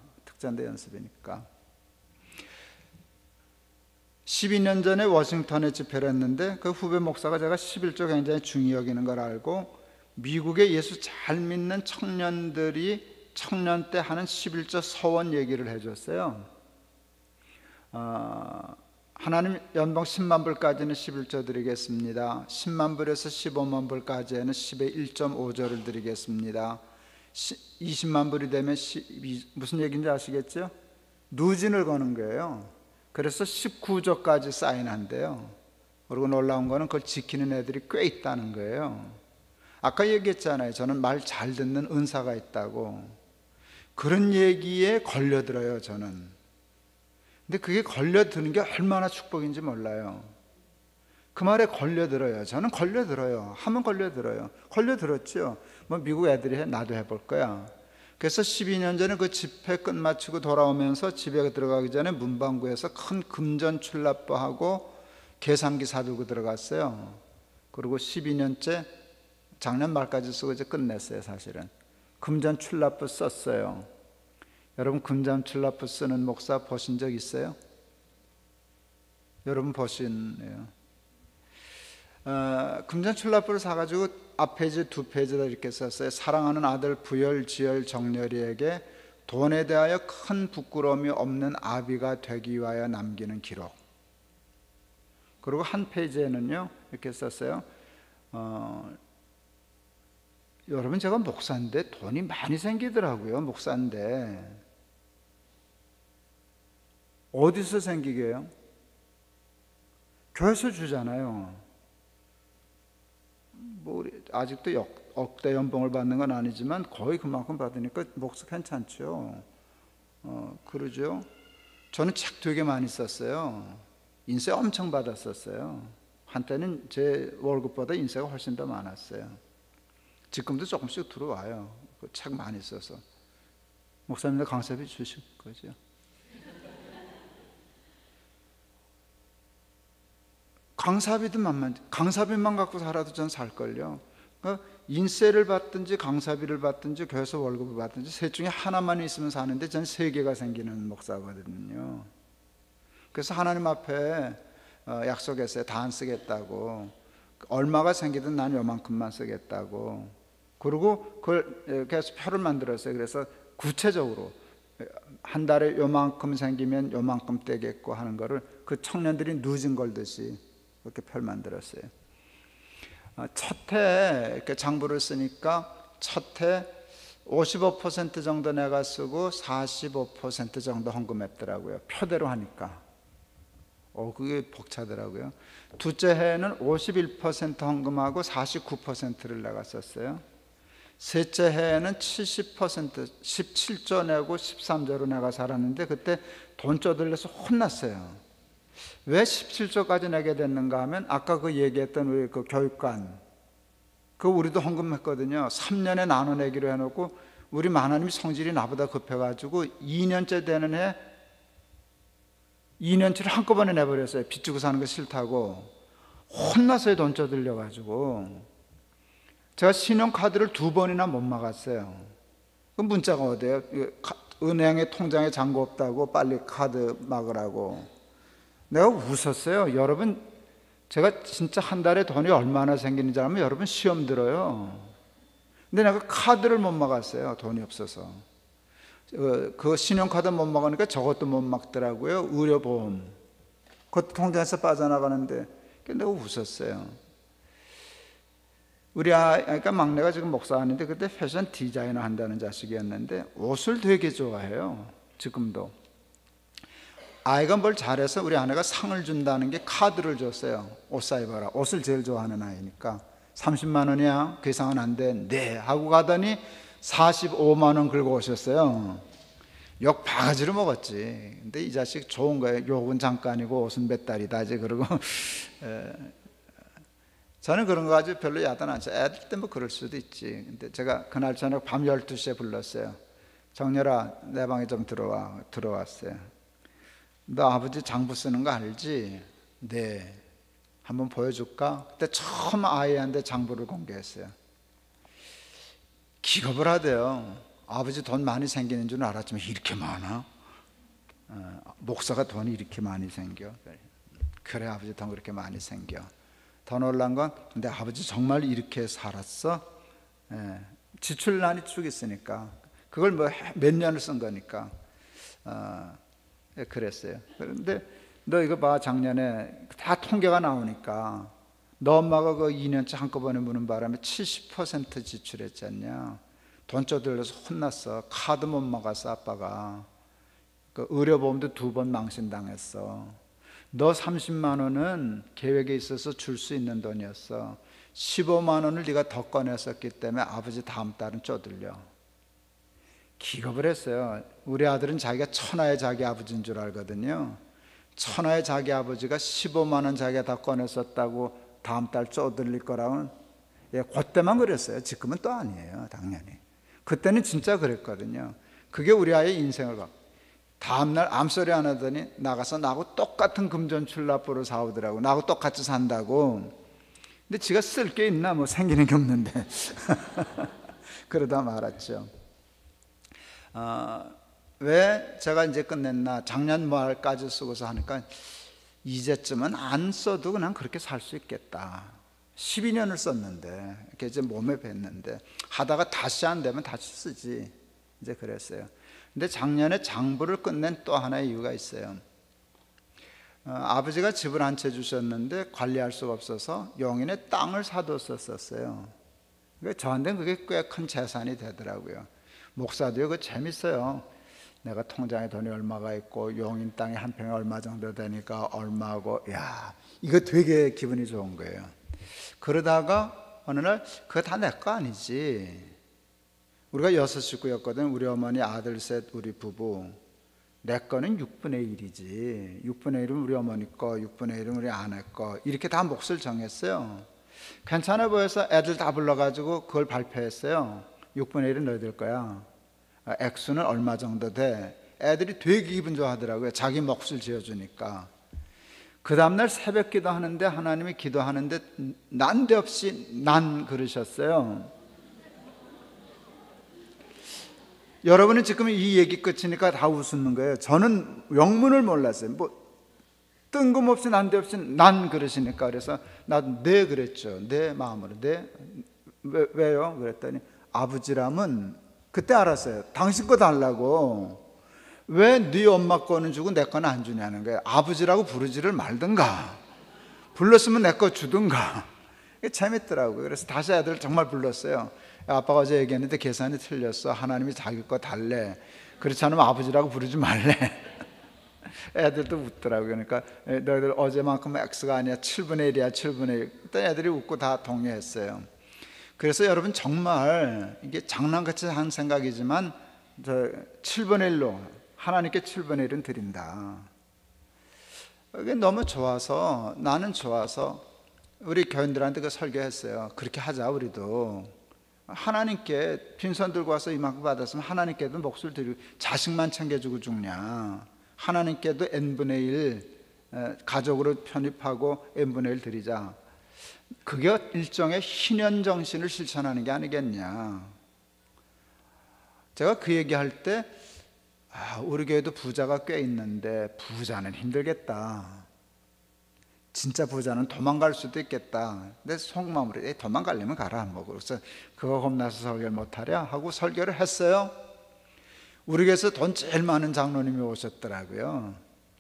S1: 12년 전에 워싱턴에 집회를 했는데 그 후배 목사가 제가 11조 굉장히 중요히 여기는 걸 알고 미국의 예수 잘 믿는 청년들이 청년 때 하는 11조 서원 얘기를 해줬어요. 하나님 연봉 10만 불까지는 11조 드리겠습니다. 10만 불에서 15만 불까지는 10의 1.5조를 드리겠습니다. 20만 불이 되면 무슨 얘기인지 아시겠죠? 누진을 거는 거예요. 그래서 19조까지 사인한대요. 그리고 놀라운 거는 그걸 지키는 애들이 꽤 있다는 거예요. 아까 얘기했잖아요. 저는 말 잘 듣는 은사가 있다고. 그런 얘기에 걸려들어요, 저는. 근데 그게 걸려드는 게 얼마나 축복인지 몰라요. 그 말에 걸려들어요. 저는 걸려들어요. 하면 걸려들어요. 걸려들었죠. 미국 애들이 해, 나도 해볼 거야. 그래서 12년 전에 그 집회 끝마치고 돌아오면서 집에 들어가기 전에 문방구에서 큰 금전 출납부하고 계산기 사들고 들어갔어요. 그리고 12년째 작년 말까지 쓰고 이제 끝냈어요. 사실은 금전 출납부 썼어요. 여러분 금전 출납부 쓰는 목사 보신 적 있어요? 여러분 보시네요. 금전 출납부를 사가지고 앞 페이지 두 페이지다 이렇게 썼어요. 사랑하는 아들 부열지열 정렬이에게 돈에 대하여 큰 부끄러움이 없는 아비가 되기 위하여 남기는 기록. 그리고 한 페이지에는요 이렇게 썼어요. 여러분, 제가 목사인데 돈이 많이 생기더라고요. 목사인데 어디서 생기게요? 교회에서 주잖아요. 뭐 아직도 억대 연봉을 받는 건 아니지만 거의 그만큼 받으니까 목사 괜찮죠. 그러죠. 저는 책 되게 많이 썼어요. 인세 엄청 받았었어요. 한때는 제 월급보다 인세가 훨씬 더 많았어요. 지금도 조금씩 들어와요. 그 책 많이 써서. 목사님들 강사비 주실 거죠? 강사비만 갖고 살아도 전 살걸요. 그러니까 인세를 받든지 강사비를 받든지 교회에서 월급을 받든지 셋 중에 하나만 있으면 사는데 전 세 개가 생기는 목사거든요. 그래서 하나님 앞에 약속했어요. 다 안 쓰겠다고. 얼마가 생기든 난 요만큼만 쓰겠다고. 그리고 그걸 계속 표를 만들었어요. 그래서 구체적으로 한 달에 요만큼 생기면 요만큼 떼겠고 하는 거를 그 청년들이 누진 걸듯이 그렇게 표를 만들었어요. 첫해 이렇게 장부를 쓰니까 첫해 55% 정도 내가 쓰고 45% 정도 헌금했더라고요. 표대로 하니까. 그게 벅차더라고요. 둘째 해에는 51% 헌금하고 49%를 내가 썼어요. 셋째 해에는 70%, 17조 내고 13조로 내가 살았는데 그때 돈 쪼들려서 혼났어요. 왜 17조까지 내게 됐는가 하면 아까 그 얘기했던 우리 그 교육관, 그 우리도 헌금했거든요. 3년에 나눠내기로 해놓고 우리 마나님이 성질이 나보다 급해가지고 2년째 되는 해 2년치를 한꺼번에 내버렸어요. 빚 주고 사는 거 싫다고. 혼났어요. 돈 쪼들려가지고. 제가 신용카드를 2번이나 못 막았어요. 그 문자가 어디에요? 은행에 통장에 잔고 없다고 빨리 카드 막으라고. 내가 웃었어요. 여러분, 제가 진짜 한 달에 돈이 얼마나 생기는지 알면 여러분 시험 들어요. 근데 내가 카드를 못 막았어요. 돈이 없어서. 그 신용카드 못 막으니까 저것도 못 막더라고요. 의료보험. 그것도 통장에서 빠져나가는데 내가 웃었어요. 우리 그러니까 막내가 지금 목사 아닌데 그때 패션 디자이너 한다는 자식이었는데 옷을 되게 좋아해요. 지금도. 아이가 뭘 잘해서 우리 아내가 상을 준다는 게 카드를 줬어요. 옷 사입어라. 옷을 제일 좋아하는 아이니까. 30만 원이야? 그 이상은 안 돼. 네. 하고 가더니 45만 원 긁고 오셨어요. 욕 바가지로 먹었지. 근데 이 자식 좋은 거예요. 욕은 잠깐이고 옷은 몇 달이다. 이제 그러고. 저는 그런 거 가지고 별로 야단 안 쳐요. 애들 때 뭐 그럴 수도 있지. 근데 제가 그날 저녁 밤 12시에 불렀어요. 정렬아, 내 방에 좀 들어와. 들어왔어요. 너 아버지 장부 쓰는 거 알지? 네. 한번 보여줄까? 그때 처음 아이한테 장부를 공개했어요. 기겁을 하대요. 아버지 돈 많이 생기는 줄은 알았지만 이렇게 많아? 목사가 돈이 이렇게 많이 생겨? 그래, 아버지 돈 그렇게 많이 생겨. 더 놀란 건 근데 아버지 정말 이렇게 살았어? 지출난이 쭉 있으니까 그걸 뭐 몇 년을 쓴 거니까 그랬어요. 그런데 너 이거 봐, 작년에 다 통계가 나오니까 너 엄마가 그 2년째 한꺼번에 무는 바람에 70% 지출했지 않냐. 돈 쪼들려서 혼났어. 카드 못 막았어. 아빠가 그 의료보험도 2번 망신당했어. 너 30만 원은 계획에 있어서 줄 수 있는 돈이었어. 15만 원을 네가 더 꺼냈었기 때문에 아버지 다음 달은 쪼들려. 기겁을 했어요. 우리 아들은 자기가 천하의 자기 아버지인 줄 알거든요. 천하의 자기 아버지가 15만 원 자기가 다 꺼냈었다고 다음 달 쪼들릴 거라고는, 그때만 그랬어요. 지금은 또 아니에요. 당연히. 그때는 진짜 그랬거든요. 그게 우리 아이의 인생을 갖고. 다음날 암소리 안 하더니 나가서 나하고 똑같은 금전출납부를 사오더라고. 나하고 똑같이 산다고. 근데 지가 쓸 게 있나? 뭐 생기는 게 없는데. 그러다 말았죠. 왜 제가 이제 끝냈나? 작년 말까지 쓰고서 하니까 이제쯤은 안 써도 그냥 그렇게 살 수 있겠다. 12년을 썼는데, 이렇게 이제 몸에 뱄는데, 하다가 다시 안 되면 다시 쓰지. 이제 그랬어요. 근데 작년에 장부를 끝낸 또 하나의 이유가 있어요. 아버지가 집을 한 채 주셨는데 관리할 수가 없어서 용인에 땅을 사뒀었어요. 그러니까 저한테는 그게 꽤 큰 재산이 되더라고요. 목사도요, 그거 재밌어요. 내가 통장에 돈이 얼마가 있고 용인 땅이 한 평에 얼마 정도 되니까 얼마고, 야, 이거 되게 기분이 좋은 거예요. 그러다가 어느 날 그거 다 내 거 아니지. 우리가 6 식구였거든. 우리 어머니 아들 셋, 우리 부부. 내 거는 6분의 1이지. 6분의 1은 우리 어머니 거, 6분의 1은 우리 아내 거. 이렇게 다 몫을 정했어요. 괜찮아 보여서 애들 다 불러가지고 그걸 발표했어요. 6분의 1은 너희들 거야. 액수는 얼마 정도 돼. 애들이 되게 기분 좋아하더라고요. 자기 몫을 지어주니까. 그 다음날 새벽 기도하는데 하나님이 기도하는데 난데없이 난 그러셨어요. 여러분은 지금 이 얘기 끝이니까 다 웃는 거예요. 저는 영문을 몰랐어요. 뭐 뜬금없이 난데없이 난 그러시니까. 그래서 나도 네 그랬죠. 내 마음으로. 네. 왜요? 그랬더니 아버지라면 그때 알았어요. 당신 거 달라고. 왜 네 엄마 거는 주고 내 거는 안 주냐는 거예요. 아버지라고 부르지를 말든가, 불렀으면 내 거 주든가. 재밌더라고요. 그래서 다시 애들 정말 불렀어요. 아빠가 어제 얘기했는데 계산이 틀렸어. 하나님이 자기 거 달래. 그렇지 않으면 아버지라고 부르지 말래. 애들도 웃더라고요. 그러니까 너희들 어제만큼 X가 아니야, 7분의 1이야 7분의 1. 그때 애들이 웃고 다 동의했어요. 그래서 여러분 정말 이게 장난같이 한 생각이지만 7분의 1로 하나님께 7분의 1은 드린다. 이게 너무 좋아서, 나는 좋아서 우리 교인들한테 그 설교했어요. 그렇게 하자. 우리도 하나님께 빈손 들고 와서 이만큼 받았으면 하나님께도 몫을 드리고, 자식만 챙겨주고 죽냐. 하나님께도 n분의 1 가족으로 편입하고 n분의 1 드리자. 그게 일종의 희년 정신을 실천하는 게 아니겠냐. 제가 그 얘기할 때 우리 교회도 부자가 꽤 있는데 부자는 힘들겠다. 진짜 부자는 도망갈 수도 있겠다. 근데 속마음으로 도망가려면 가라. 뭐 그래서 그거 겁나서 설교를 못하랴 하고 설교를 했어요. 우리 교회에서 돈 제일 많은 장로님이 오셨더라고요.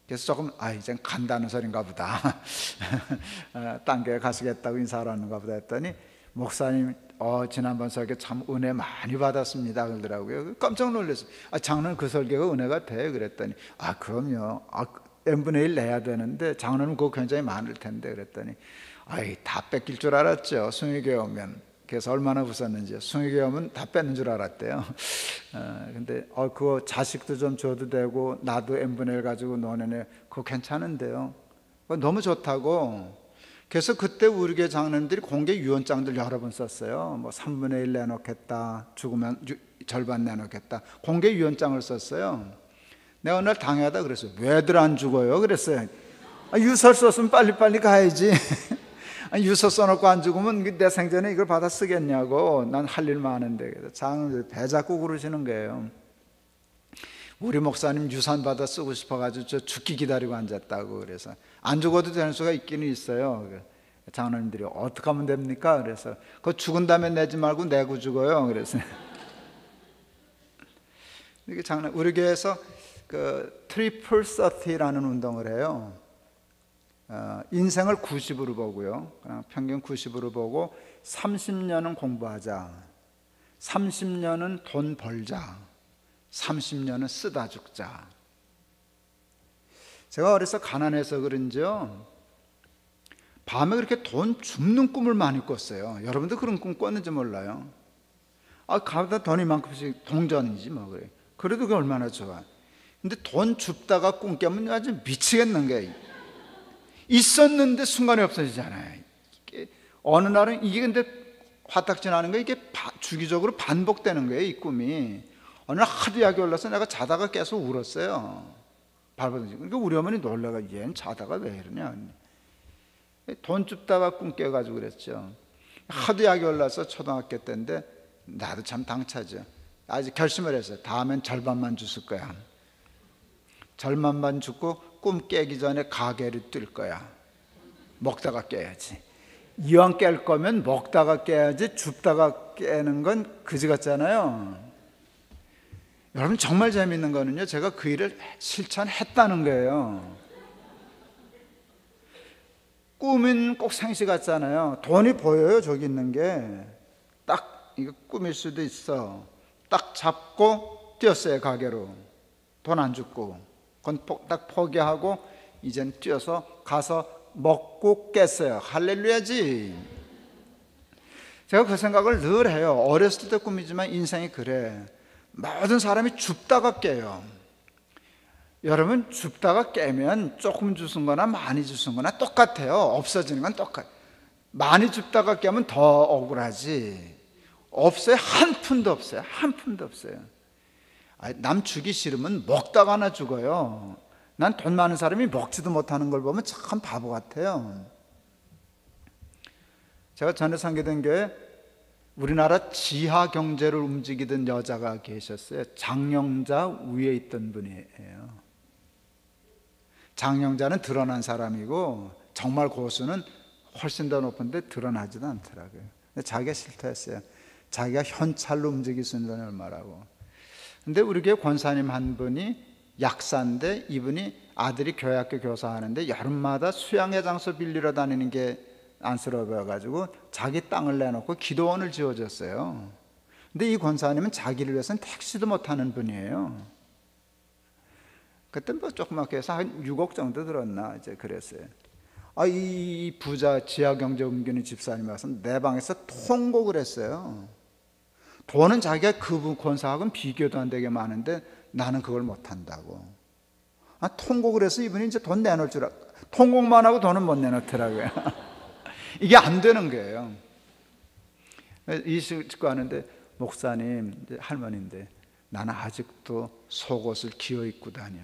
S1: 그래서 조금 이젠 간다는 소린가 보다. 딴 교회 가시겠다고 인사를 하는가 보다 했더니 목사님 지난번 설교 참 은혜 많이 받았습니다 그러더라고요. 깜짝 놀랐어요. 장로는 그 설교가 은혜가 돼? 그랬더니 그럼요. n분의 1 내야 되는데 장로는 그거 굉장히 많을 텐데. 그랬더니 다 뺏길 줄 알았죠. 숭유교회 오면. 그래서 얼마나 웃었는지. 숭유교회 오면 다 뺏는 줄 알았대요. 근데 그거 자식도 좀 줘도 되고 나도 n분의 1 가지고 노년에 그거 괜찮은데요. 그거 너무 좋다고. 그래서 그때 우리 교회 장로님들이 공개 유언장들 여러 번 썼어요. 뭐 3분의 1 내놓겠다, 죽으면 절반 내놓겠다, 공개 유언장을 썼어요. 내가 어느 날 당하다 그랬어요. 왜들 안 죽어요? 그랬어요. 유서 썼으면 빨리빨리 가야지. 유서 써놓고 안 죽으면 내 생전에 이걸 받아 쓰겠냐고. 난 할 일 많은데. 그래서 장로님들 배 잡고 그러시는 거예요. 우리 목사님 유산 받아 쓰고 싶어가지고 저 죽기 기다리고 앉았다고. 그래서 안 죽어도 되는 수가 있기는 있어요. 장로님들이 어떻게 하면 됩니까? 그래서 그거 죽은 다음에 내지 말고 내고 죽어요. 그래서 이게 우리 교회에서 그 트리플 30라는 운동을 해요. 인생을 90으로 보고요. 그냥 평균 90으로 보고 30년은 공부하자, 30년은 돈 벌자, 30년은 쓰다 죽자. 제가 어려서 가난해서 그런지요, 밤에 그렇게 돈 줍는 꿈을 많이 꿨어요. 여러분도 그런 꿈 꿨는지 몰라요. 가다 돈 이만큼씩 동전이지 뭐. 그래. 그래도 그게 얼마나 좋아. 근데 돈 줍다가 꿈 깨면 아주 미치겠는 거예요. 있었는데 순간에 없어지잖아요. 어느 날은 이게 근데 화딱지나는 거, 이게 주기적으로 반복되는 거예요. 이 꿈이. 어느 날 하도 약이 올라서 내가 자다가 계속 울었어요. 발버둥. 그러니까 우리 어머니 놀라가, 얘는 자다가 왜 이러냐. 돈 줍다가 꿈 깨가지고 그랬죠. 하도 약이 올라서 초등학교 때인데 나도 참 당차죠. 아직 결심을 했어요. 다음엔 절반만 줬을 거야. 절반만 죽고 꿈 깨기 전에 가게를 뛸 거야. 먹다가 깨야지. 이왕 깰 거면 먹다가 깨야지 줍다가 깨는 건 그지 같잖아요. 여러분 정말 재밌는 거는요, 제가 그 일을 실천했다는 거예요. 꿈은 꼭 생시 같잖아요. 돈이 보여요, 저기 있는 게. 딱 이거 꿈일 수도 있어. 딱 잡고 뛰었어요, 가게로. 돈 안 줬고. 그건 딱 포기하고 이젠 뛰어서 가서 먹고 깼어요. 할렐루야지. 제가 그 생각을 늘 해요. 어렸을 때 꿈이지만 인생이 그래. 모든 사람이 줍다가 깨요. 여러분, 줍다가 깨면 조금 주신 거나 많이 주신 거나 똑같아요. 없어지는 건 똑같아요. 많이 줍다가 깨면 더 억울하지. 없어요. 한 푼도 없어요. 한 푼도 없어요. 남 주기 싫으면 먹다가나 죽어요. 난 돈 많은 사람이 먹지도 못하는 걸 보면 참 바보 같아요. 제가 전에 상계된 교회 우리나라 지하 경제를 움직이던 여자가 계셨어요. 장영자 위에 있던 분이에요. 장영자는 드러난 사람이고 정말 고수는 훨씬 더 높은데 드러나지도 않더라고요. 근데 자기가 싫다했어요. 자기가 현찰로 움직일 수 있는 돈이 얼마라고. 근데 우리 교회 권사님 한 분이 약사인데 이분이 아들이 교회학교 교사하는데 여름마다 수양회 장소 빌리러 다니는 게 안쓰러워 보여가지고 자기 땅을 내놓고 기도원을 지어줬어요. 근데 이 권사님은 자기를 위해서는 택시도 못하는 분이에요. 그때 뭐 조그맣게 해서 한 6억 정도 들었나 이제 그랬어요. 이 부자 지하경제 옮기는 집사님이 와서 내 방에서 통곡을 했어요. 돈은 자기가 그 권사하고는 비교도 안 되게 많은데 나는 그걸 못한다고. 통곡을 해서 이분이 이제 돈 내놓을 줄 알고 통곡만 하고 돈은 못 내놓더라고요. 이게 안 되는 거예요. 이식 짓고 하는데 목사님, 이제 할머니인데 나는 아직도 속옷을 기어 입고 다녀.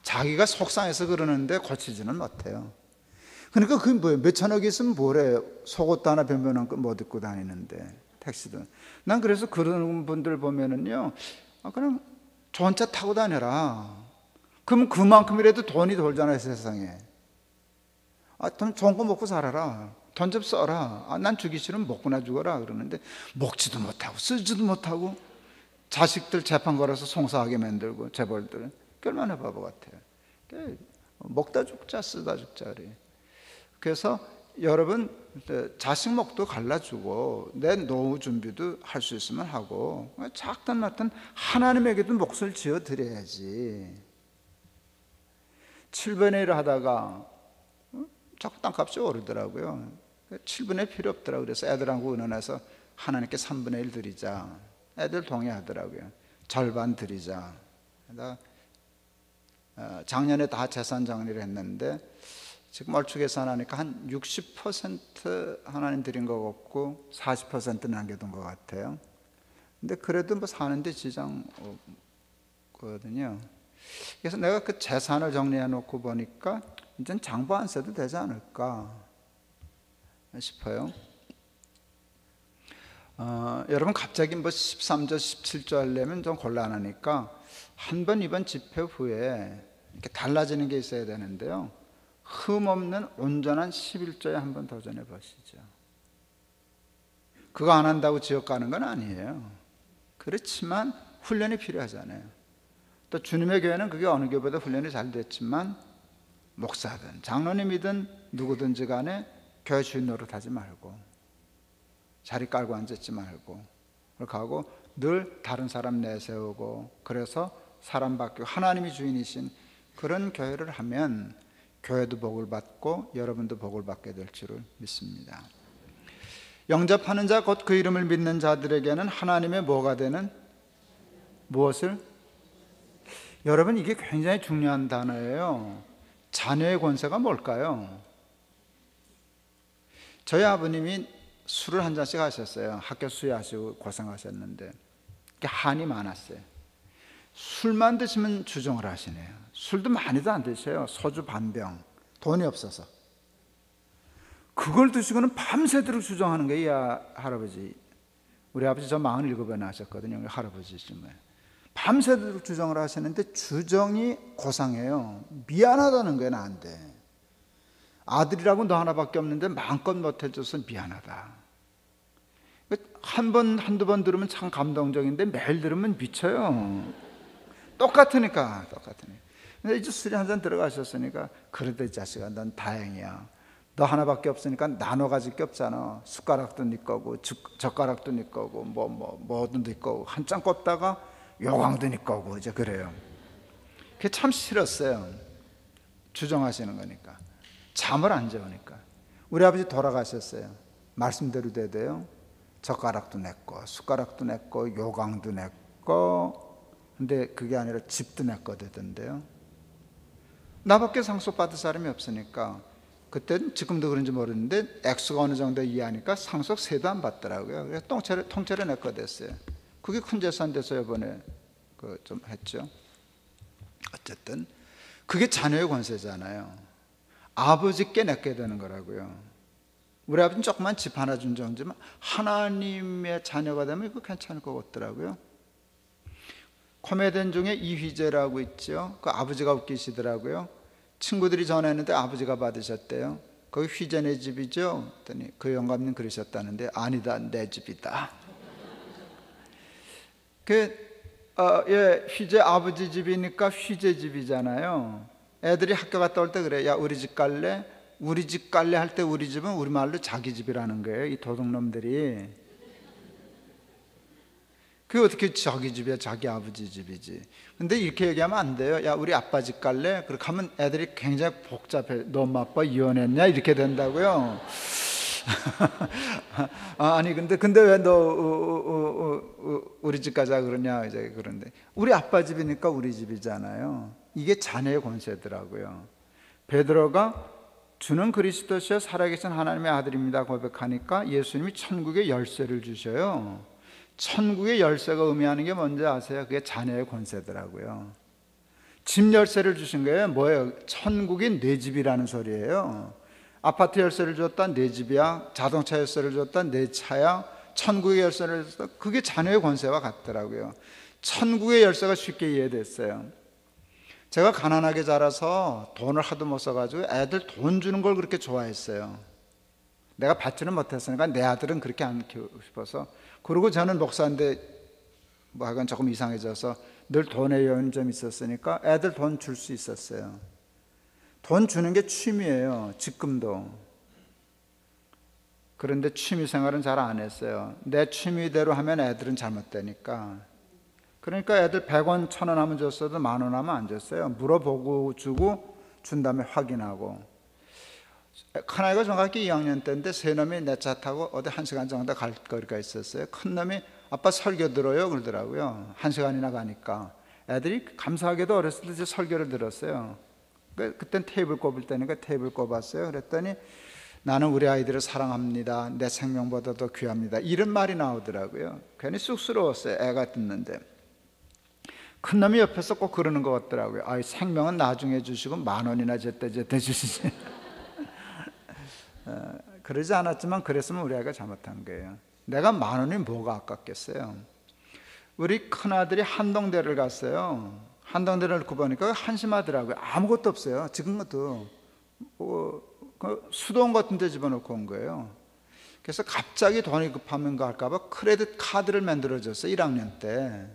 S1: 자기가 속상해서 그러는데 고치지는 못해요. 그러니까 그게 뭐예요? 몇천억이 있으면 뭐래요? 속옷도 하나 변변한 거 못 입고 다니는데 택시도. 난 그래서 그런 분들 보면은요, 그냥 좋은 차 타고 다녀라. 그럼 그만큼이라도 돈이 돌잖아요, 세상에. 돈 좋은 거 먹고 살아라. 돈 좀 써라. 난 주기 싫으면 먹고나 죽어라. 그러는데 먹지도 못하고 쓰지도 못하고 자식들 재판 걸어서 송사하게 만들고 재벌들. 얼마나 바보 같아요. 먹다 죽자 쓰다 죽자 그래. 그래서 여러분 자식 목도 갈라주고 내 노후 준비도 할 수 있으면 하고 작든 낮든 하나님에게도 몫을 지어 드려야지. 7분의 1을 하다가 자꾸 땅값이 오르더라고요. 7분의 1 필요 없더라고요. 그래서 애들하고 의논해서 하나님께 3분의 1 드리자. 애들 동의하더라고요. 절반 드리자. 작년에 다 재산 정리를 했는데 지금 얼추 계산하니까 한 60% 하나님 드린 것 같고 40% 남겨둔 것 같아요. 근데 그래도 뭐 사는데 지장 없거든요. 그래서 내가 그 재산을 정리해 놓고 보니까 이젠 장부 안 써도 되지 않을까 싶어요. 여러분 갑자기 뭐 13조 17조 하려면 좀 곤란하니까 한 번 이번 집회 후에 이렇게 달라지는 게 있어야 되는데요. 흠없는 온전한 11조에 한번 도전해 보시죠. 그거 안 한다고 지옥 가는 건 아니에요. 그렇지만 훈련이 필요하잖아요. 또 주님의 교회는 그게 어느 교회보다 훈련이 잘 됐지만 목사든 장로님이든 누구든지 간에 교회 주인 노릇하지 말고 자리 깔고 앉았지 말고 그렇게 하고 늘 다른 사람 내세우고 그래서 사람 바뀌고 하나님이 주인이신 그런 교회를 하면 교회도 복을 받고 여러분도 복을 받게 될 줄을 믿습니다. 영접하는 자 곧 그 이름을 믿는 자들에게는 하나님의 뭐가 되는 무엇을? 여러분 이게 굉장히 중요한 단어예요. 자녀의 권세가 뭘까요? 저희 아버님이 술을 한 잔씩 하셨어요. 학교 수료하시고 고생하셨는데 한이 많았어요. 술만 드시면 주정을 하시네요. 술도 많이도 안 드셔요. 소주 반병. 돈이 없어서. 그걸 드시고는 밤새도록 주정하는 거예요. 이 할아버지. 우리 아버지 저 47에 나셨거든요. 할아버지시면. 밤새도록 주정을 하시는데 주정이 고상해요. 미안하다는 거예요, 나한테. 아들이라고 너 하나밖에 없는데 마음껏 못해줘서 미안하다. 한 번, 한두 번 들으면 참 감동적인데 매일 들으면 미쳐요. 똑같으니까. 근데 이제 술이 한 잔 들어가셨으니까, 그래도 이 자식아, 넌 다행이야. 너 하나밖에 없으니까 나눠 가질 게 없잖아. 숟가락도 네 거고, 젓가락도 네 거고, 뭐든 네 거고, 한참 꼽다가 요강도 네 거고, 이제 그래요. 그게 참 싫었어요. 주정하시는 거니까. 잠을 안 재우니까. 우리 아버지 돌아가셨어요. 말씀대로 돼도요. 젓가락도 내 거, 숟가락도 내 거, 요강도 내 거. 근데 그게 아니라 집도 내 거 되던데요. 나밖에 상속받을 사람이 없으니까, 그때는 지금도 그런지 모르는데 액수가 어느 정도 이해하니까 상속 세도 안 받더라고요. 그래서 통째로 내 거 됐어요. 그게 큰 재산 돼서 이번에 좀 했죠. 어쨌든 그게 자녀의 권세잖아요. 아버지께 내게 되는 거라고요. 우리 아버지는 조그만 집 하나 준 정도지만 하나님의 자녀가 되면 이거 괜찮을 것 같더라고요. 코미디언 중에 이휘재라고 있죠. 그 아버지가 웃기시더라고요. 친구들이 전화했는데 아버지가 받으셨대요. 거기 휘재네 집이죠? 그랬더니 그 영감님 그러셨다는데, 아니다, 내 집이다. 휘재 아버지 집이니까 휘재 집이잖아요. 애들이 학교 갔다 올 때 그래. 야, 우리 집 갈래? 우리 집 갈래 할 때 우리 집은 우리말로 자기 집이라는 거예요. 이 도둑놈들이. 그게 어떻게 자기 집이야? 자기 아버지 집이지. 근데 이렇게 얘기하면 안 돼요. 야, 우리 아빠 집 갈래? 그렇게 하면 애들이 굉장히 복잡해. 너 엄마 아빠 이혼했냐? 이렇게 된다고요. 아니 근데 왜 너 우리 집 가자 그러냐? 이제 그런데 우리 아빠 집이니까 우리 집이잖아요. 이게 자녀의 권세더라고요. 베드로가 주는 그리스도시여 살아계신 하나님의 아들입니다 고백하니까 예수님이 천국의 열쇠를 주셔요. 천국의 열쇠가 의미하는 게 뭔지 아세요? 그게 자녀의 권세더라고요. 집 열쇠를 주신 거예요. 뭐예요? 천국이 내 집이라는 소리예요. 아파트 열쇠를 줬다 내 집이야. 자동차 열쇠를 줬다 내 차야. 천국의 열쇠를 줬다. 그게 자녀의 권세와 같더라고요. 천국의 열쇠가 쉽게 이해됐어요. 제가 가난하게 자라서 돈을 하도 못 써가지고 애들 돈 주는 걸 그렇게 좋아했어요. 내가 받지는 못했으니까 내 아들은 그렇게 안 키우고 싶어서. 그리고 저는 목사인데 뭐 하여간 조금 이상해져서 늘 돈에 여유는 좀 있었으니까 애들 돈 줄 수 있었어요. 돈 주는 게 취미예요. 지금도. 그런데 취미 생활은 잘 안 했어요. 내 취미대로 하면 애들은 잘못되니까. 그러니까 애들 100원, 1000원 하면 줬어도 10,000원 하면 안 줬어요. 물어보고 주고 준 다음에 확인하고. 큰아이가 정확히 2학년 때인데 새놈이 내 차 타고 어디 1시간 정도 갈 거리가 있었어요. 큰놈이 아빠 설교 들어요 그러더라고요. 1시간이나 가니까. 애들이 감사하게도 어렸을 때 설교를 들었어요. 그땐 테이블 꼽을 때니까 테이블 꼽았어요. 그랬더니 나는 우리 아이들을 사랑합니다. 내 생명보다도 귀합니다. 이런 말이 나오더라고요. 괜히 쑥스러웠어요. 애가 듣는데. 큰놈이 옆에서 꼭 그러는 것 같더라고요. 아이, 생명은 나중에 주시고 10,000원이나 제때 주시지. 그러지 않았지만 그랬으면 우리 아이가 잘못한 거예요. 내가 10,000원이 뭐가 아깝겠어요. 우리 큰아들이 한동대를 갔어요. 한동대를 놓고 보니까 한심하더라고요. 아무것도 없어요. 지금 것도 수도원 같은 데 집어넣고 온 거예요. 그래서 갑자기 돈이 급하면 할까 봐 크레딧 카드를 만들어줬어요. 1학년 때.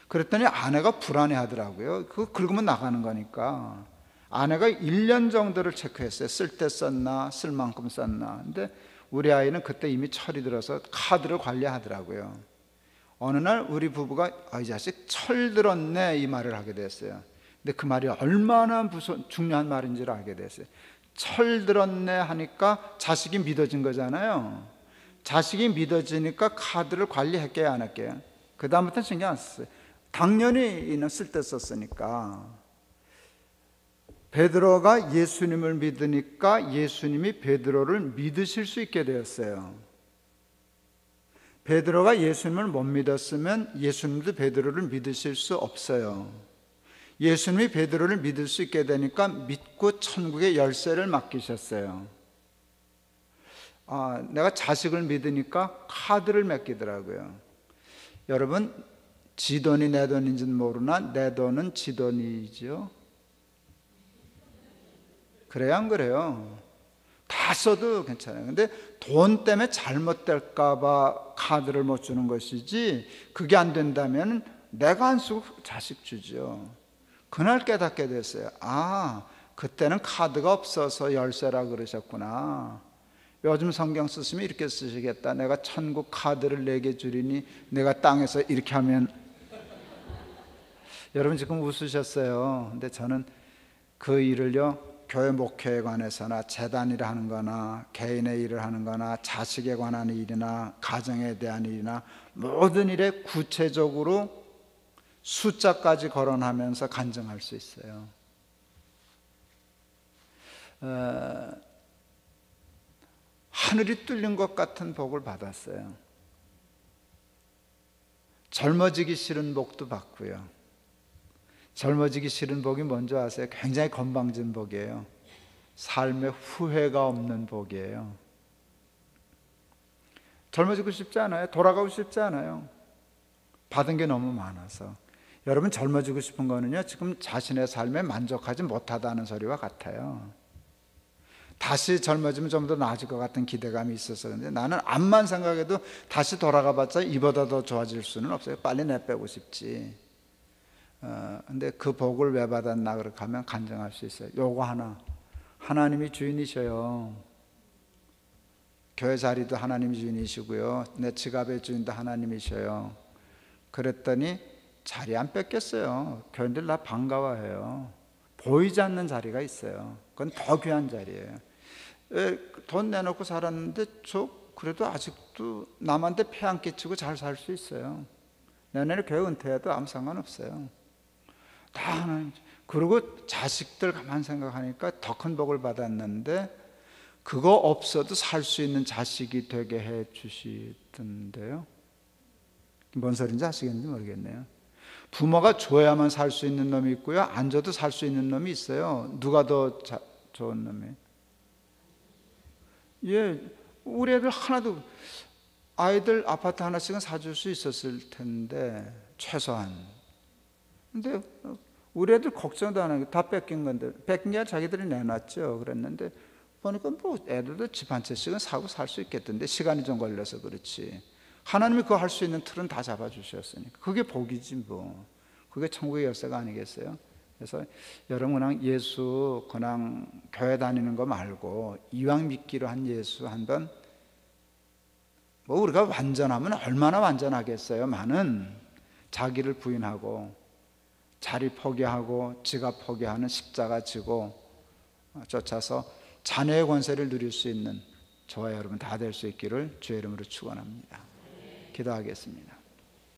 S1: 그랬더니 아내가 불안해 하더라고요. 그거 긁으면 나가는 거니까. 아내가 1년 정도를 체크했어요. 쓸 때 썼나, 쓸 만큼 썼나. 근데 우리 아이는 그때 이미 철이 들어서 카드를 관리하더라고요. 어느 날 우리 부부가 이 자식 철 들었네 이 말을 하게 됐어요. 근데 그 말이 얼마나 중요한 말인지를 알게 됐어요. 철 들었네 하니까 자식이 믿어진 거잖아요. 자식이 믿어지니까 카드를 관리할게요 안 할게요? 그 다음부터는 신경 안 썼어요. 당연히 쓸 때 썼으니까. 베드로가 예수님을 믿으니까 예수님이 베드로를 믿으실 수 있게 되었어요. 베드로가 예수님을 못 믿었으면 예수님도 베드로를 믿으실 수 없어요. 예수님이 베드로를 믿을 수 있게 되니까 믿고 천국의 열쇠를 맡기셨어요. 내가 자식을 믿으니까 카드를 맡기더라고요. 여러분, 지 돈이 내 돈인지는 모르나 내 돈은 지 돈이죠. 그래요 안 그래요? 다 써도 괜찮아요. 근데 돈 때문에 잘못될까 봐 카드를 못 주는 것이지, 그게 안 된다면 내가 안 쓰고 자식 주죠. 그날 깨닫게 됐어요. 아, 그때는 카드가 없어서 열쇠라 그러셨구나. 요즘 성경 쓰시면 이렇게 쓰시겠다. 내가 천국 카드를 내게 주리니 내가 땅에서 이렇게 하면. 여러분 지금 웃으셨어요. 근데 저는 그 일을요, 교회 목회에 관해서나 재단 일을 하는 거나 개인의 일을 하는 거나 자식에 관한 일이나 가정에 대한 일이나 모든 일에 구체적으로 숫자까지 거론하면서 간증할 수 있어요. 하늘이 뚫린 것 같은 복을 받았어요. 젊어지기 싫은 복도 받고요. 젊어지기 싫은 복이 뭔지 아세요? 굉장히 건방진 복이에요. 삶에 후회가 없는 복이에요. 젊어지고 싶지 않아요. 돌아가고 싶지 않아요. 받은 게 너무 많아서. 여러분 젊어지고 싶은 거는요, 지금 자신의 삶에 만족하지 못하다는 소리와 같아요. 다시 젊어지면 좀 더 나아질 것 같은 기대감이 있어서. 그런데 나는 암만 생각해도 다시 돌아가 봤자 이보다 더 좋아질 수는 없어요. 빨리 내빼고 싶지. 근데 그 복을 왜 받았나 그렇게 하면 간증할 수 있어요. 요거 하나, 하나님이 주인이셔요. 교회 자리도 하나님이 주인이시고요, 내 지갑의 주인도 하나님이셔요. 그랬더니 자리 안 뺏겼어요. 교인들 나 반가워해요. 보이지 않는 자리가 있어요. 그건 더 귀한 자리예요. 돈 내놓고 살았는데 저 그래도 아직도 남한테 폐 안 끼치고 잘 살 수 있어요. 내년에 교회 은퇴해도 아무 상관없어요. 다 하나님. 그리고 자식들 가만 생각하니까 더 큰 복을 받았는데 그거 없어도 살 수 있는 자식이 되게 해 주시던데요. 뭔 소리인지 아시겠는지 모르겠네요. 부모가 줘야만 살 수 있는 놈이 있고요, 안 줘도 살 수 있는 놈이 있어요. 누가 더 좋은 놈이에요? 예, 우리 애들 하나도, 아이들 아파트 하나씩은 사줄 수 있었을 텐데 최소한. 근데 우리 애들 걱정도 안 하고 다 뺏긴 건데, 뺏긴 게 자기들이 내놨죠. 그랬는데 보니까 뭐 애들도 집 한 채씩은 사고 살 수 있겠던데, 시간이 좀 걸려서 그렇지. 하나님이 그거 할 수 있는 틀은 다 잡아주셨으니까 그게 복이지 뭐. 그게 천국의 열쇠가 아니겠어요? 그래서 여러분 그냥 예수, 그냥 교회 다니는 거 말고 이왕 믿기로 한 예수 한번, 뭐 우리가 완전하면 얼마나 완전하겠어요. 많은 자기를 부인하고 자리 포기하고 지갑 포기하는 십자가 지고 쫓아서 자녀의 권세를 누릴 수 있는 저와 여러분 다 될 수 있기를 주의 이름으로 축원합니다. 기도하겠습니다.